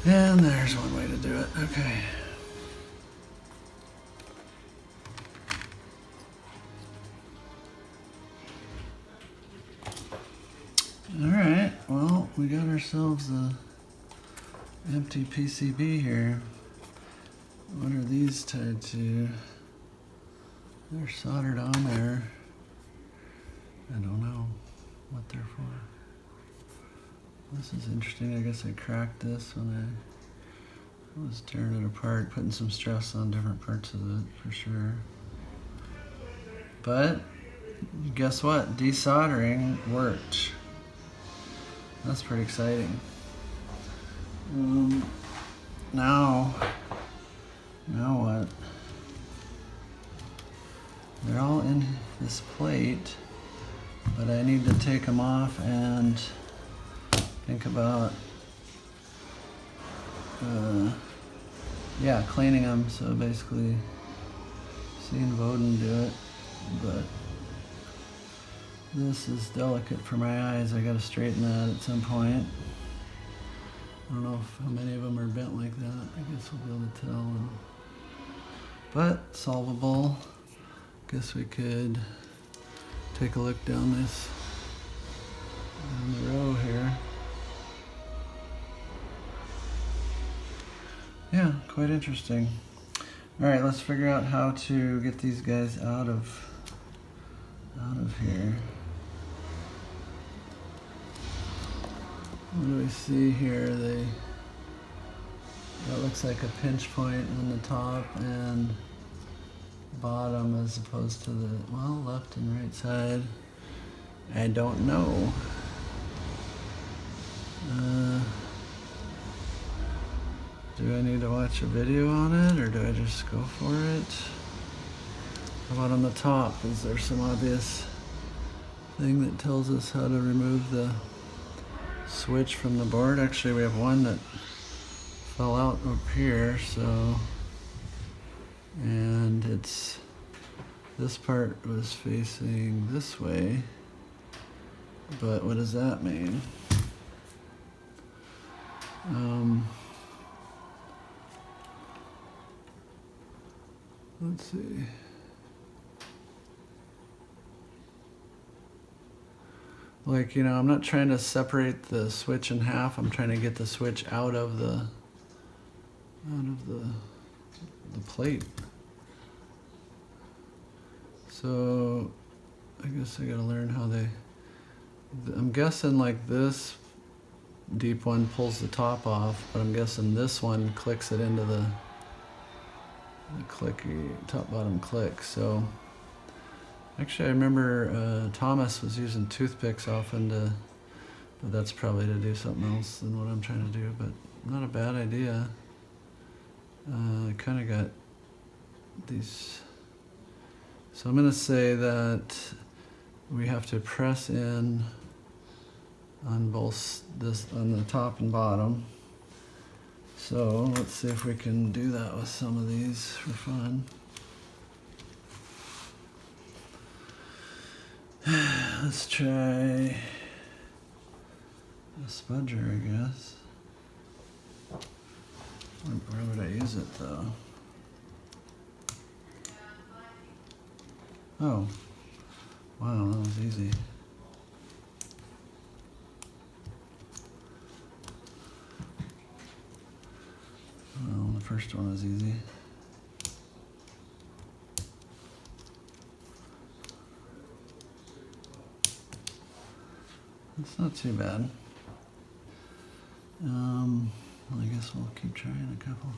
And there's one way to do it. Okay. Alright, well, we got ourselves a empty PCB here. What are these tied to? They're soldered on there. I don't know what they're for. This is interesting. I guess I cracked this when I I was tearing it apart, putting some stress on different parts of it for sure. But guess what? Desoldering worked. That's pretty exciting. Now what? They're all in this plate, but I need to take them off and think about cleaning them. So basically seeing Voden do it, but this is delicate for my eyes. I gotta straighten that at some point. I don't know how many of them are bent like that. I guess we'll be able to tell. But solvable. Guess we could take a look down the row here. Yeah, quite interesting. All right, let's figure out how to get these guys out of here. What do we see here? That looks like a pinch point on the top and bottom as opposed to the, left and right side. I don't know. Do I need to watch a video on it, or do I just go for it? How about on the top? Is there some obvious thing that tells us how to remove the switch from the board? Actually, we have one that fell out up here, and this part was facing this way, but what does that mean? Let's see. Like, I'm not trying to separate the switch in half. I'm trying to get the switch out of the plate. So I guess I gotta learn how I'm guessing like this deep one pulls the top off, but I'm guessing this one clicks it into the clicky top bottom click. So actually I remember Thomas was using toothpicks often but that's probably to do something else than what I'm trying to do, but not a bad idea. I kind of got these. So I'm going to say that we have to press in on on the top and bottom. So let's see if we can do that with some of these for fun. Let's try a spudger, I guess. Where would I use it though? Oh, wow, that was easy. Well, the first one was easy. It's not too bad. Well, I guess we'll keep trying a couple.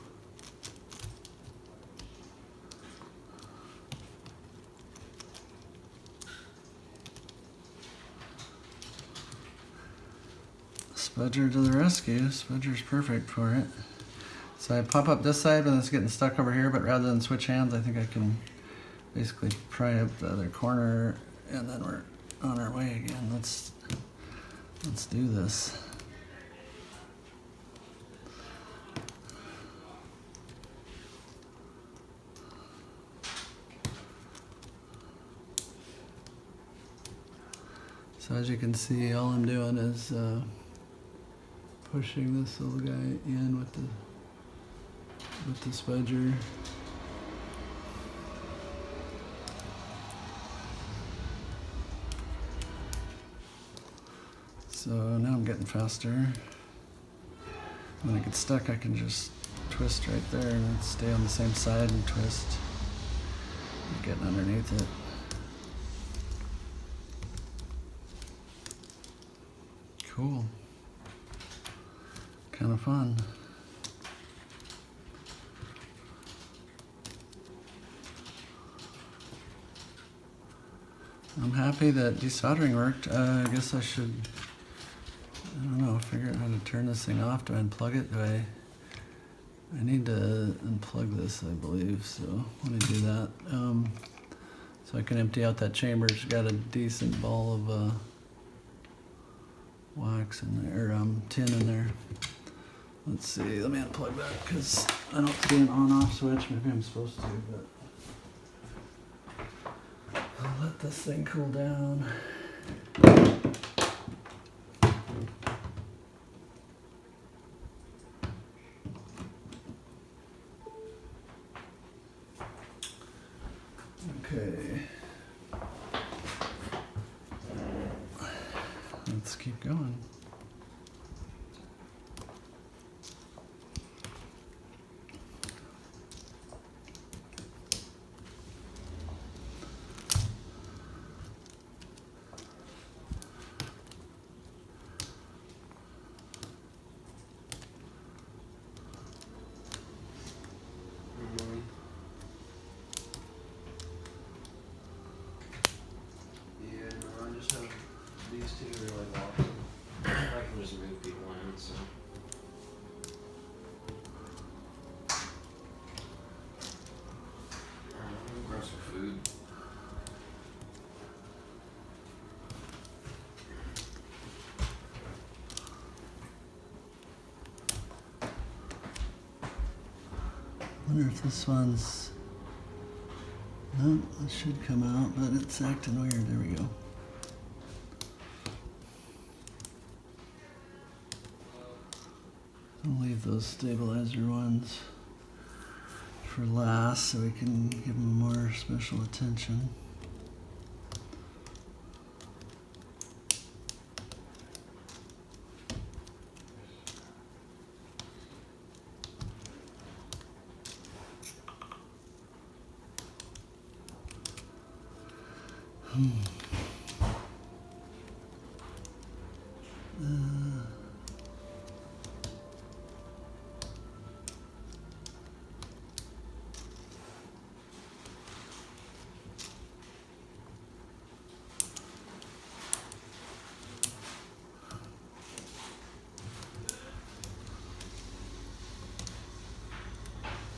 Spudger to the rescue. Spudger's perfect for it. So I pop up this side when it's getting stuck over here, but rather than switch hands, I think I can basically pry up the other corner, and then we're on our way again. Let's do this. So as you can see, all I'm doing is pushing this little guy in with the spudger. So now I'm getting faster. When I get stuck, I can just twist right there and stay on the same side and twist. Getting underneath it. Cool. Kind of fun. I'm happy that desoldering worked. I guess I should, I don't know, figure out how to turn this thing off. Do I unplug it? I need to unplug this, I believe, so let me do that. So I can empty out that chamber. It's got a decent ball of wax in there, or tin in there. Let's see, let me unplug that because I don't see an on-off switch. Maybe I'm supposed to, but I'll let this thing cool down. Okay. Let's keep going. Yeah, no, I just have these two really locked. I can just move people in, so. I'm gonna grab some food. Wonder if this one's. No, it should come out, but it's acting weird. There we go. I'll leave those stabilizer ones for last so we can give them more special attention.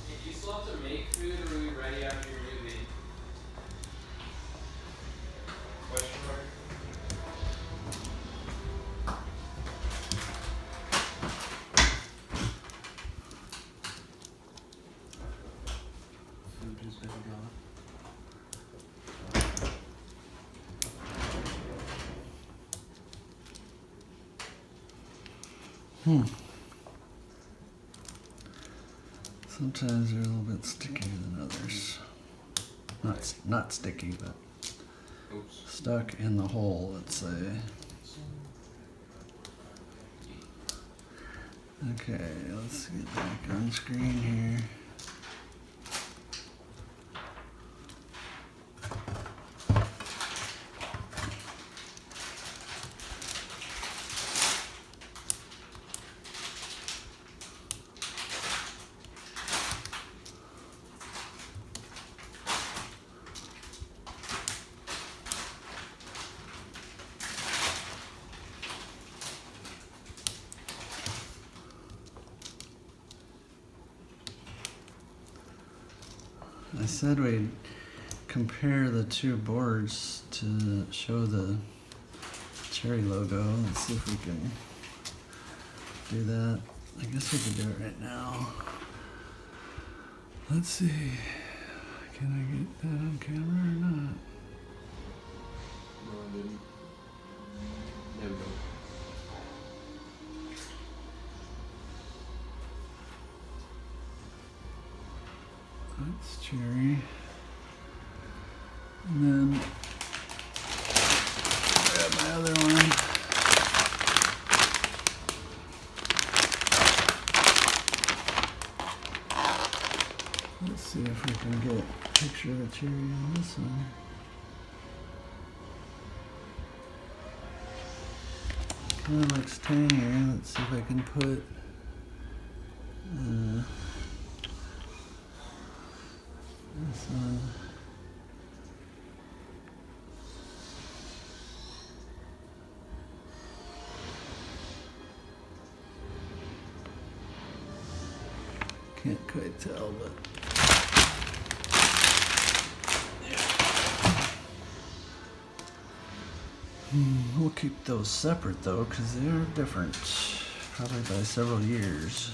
Do you still have to make food, or are we ready after your movie? Question mark? Food has been gone. Sometimes they're a little bit stickier than others. Not sticky, but Oops. stuck in the hole, let's say. Okay, let's get back on screen here. I said we'd compare the two boards to show the cherry logo. Let's see if we can do that. I guess we can do it right now. Let's see. Can I get that on camera or not? No, I didn't. There we go. That's cherry. And then grab my other one. Let's see if we can get a picture of the cherry on this one. Kind of looks tangier. Let's see if I can put this one. Can't quite tell, but we'll keep those separate though, because they are different, probably by several years.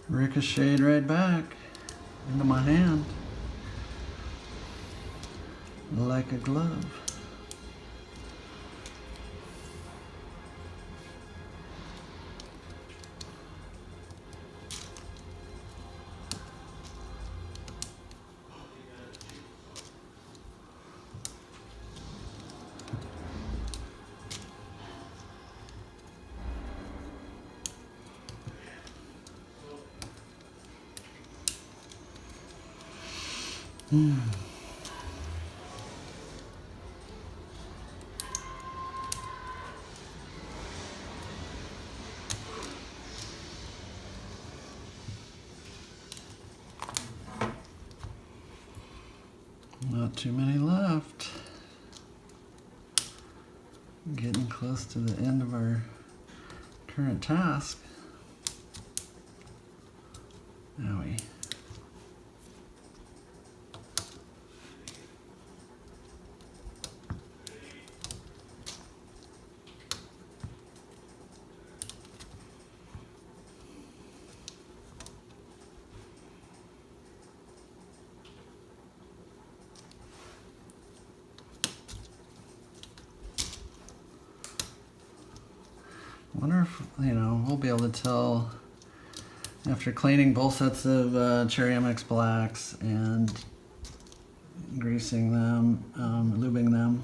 Ricocheted right back into my hand like a glove. Not too many left. Getting close to the end of our current task. Owie. Wonder if, we'll be able to tell after cleaning both sets of Cherry MX Blacks and greasing them, lubing them.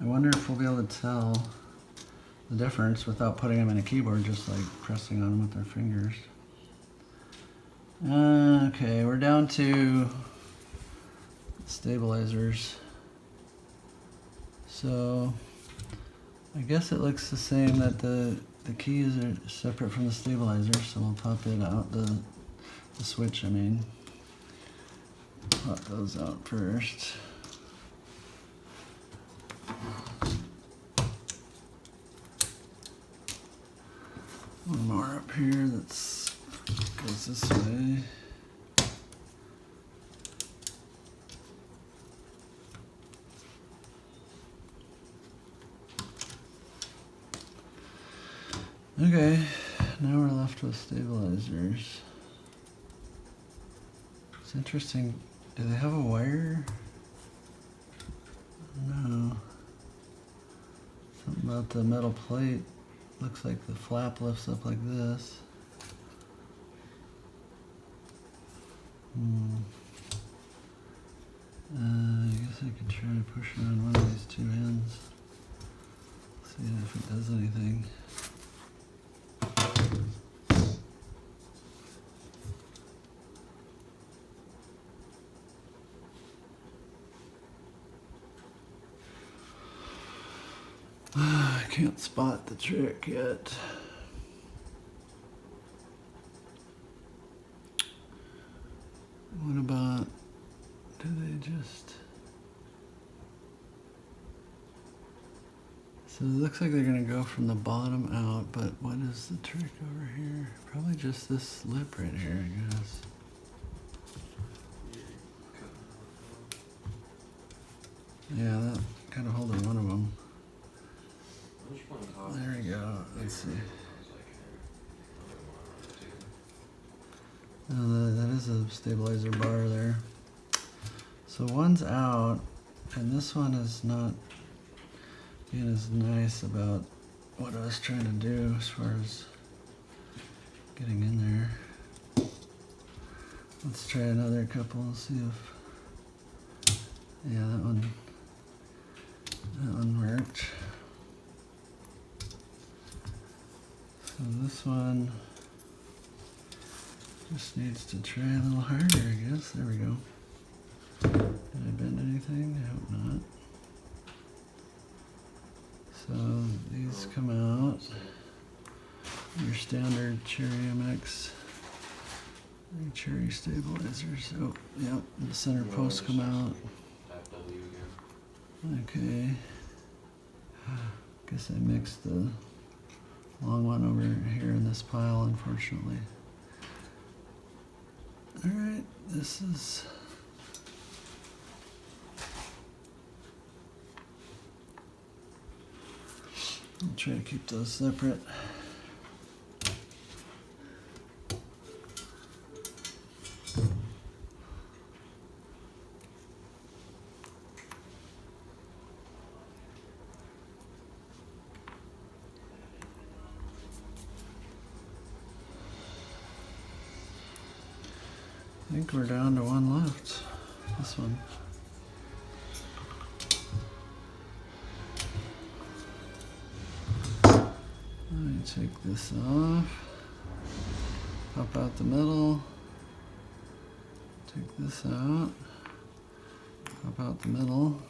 I wonder if we'll be able to tell the difference without putting them in a keyboard, just like pressing on them with our fingers. Okay, we're down to stabilizers. So I guess it looks the same that the keys are separate from the stabilizer, so we'll pop it out, the switch I mean. Pop those out first. One more up here that's goes this way. Okay, now we're left with stabilizers. It's interesting. Do they have a wire? No. Something about the metal plate. Looks like the flap lifts up like this. I guess I could try to push it on one of these two ends. See if it does anything. I can't spot the trick yet. What about, do they just So it looks like they're gonna go from the bottom out, but what is the trick over here? Probably just this lip right here, I guess. Yeah, that kind of holding one of them. There we go. Let's see. That is a stabilizer bar there. So one's out, and this one is not being as nice about what I was trying to do as far as getting in there. Let's try another couple and see if, yeah, that one worked. So this one just needs to try a little harder, I guess. There we go. Did I bend anything? I hope not. So these come out. Your standard Cherry MX cherry stabilizers. Oh, yep. The center posts come out. Okay. Guess I mixed the long one over here in this pile, unfortunately. Alright, this is... I'll try to keep those separate. I think we're down to one left. This one. Let me take this off. Pop out the middle. Take this out. Pop out the middle.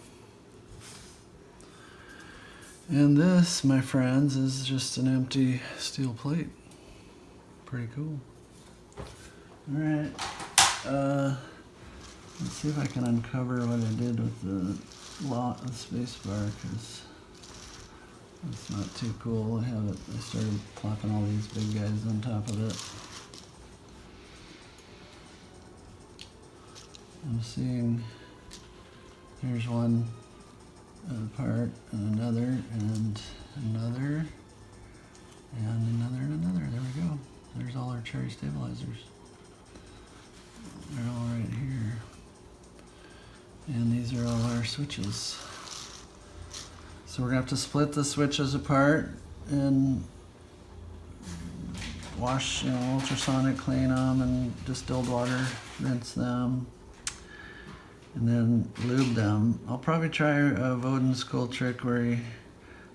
And this, my friends, is just an empty steel plate. Pretty cool. Alright. Let's see if I can uncover what I did with the space bar, because it's not too cool. I started plopping all these big guys on top of it. I'm seeing here's one part, and another, and another, and another, and another. There we go. There's all our cherry stabilizers. They're all right here. And these are all our switches. So we're gonna have to split the switches apart and wash, ultrasonic clean them, and distilled water rinse them, and then lube them. I'll probably try Voden's cool trick where he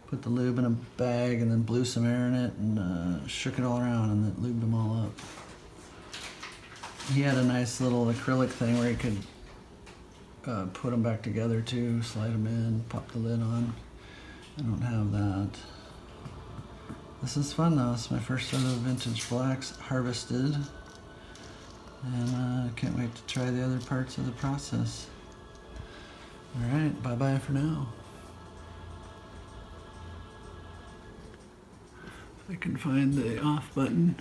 put the lube in a bag and then blew some air in it and shook it all around and then lubed them all up. He had a nice little acrylic thing where he could put them back together too, slide them in, pop the lid on. I don't have that. This is fun though. It's my first set of vintage blacks harvested. And I can't wait to try the other parts of the process. Alright, bye-bye for now. If I can find the off button.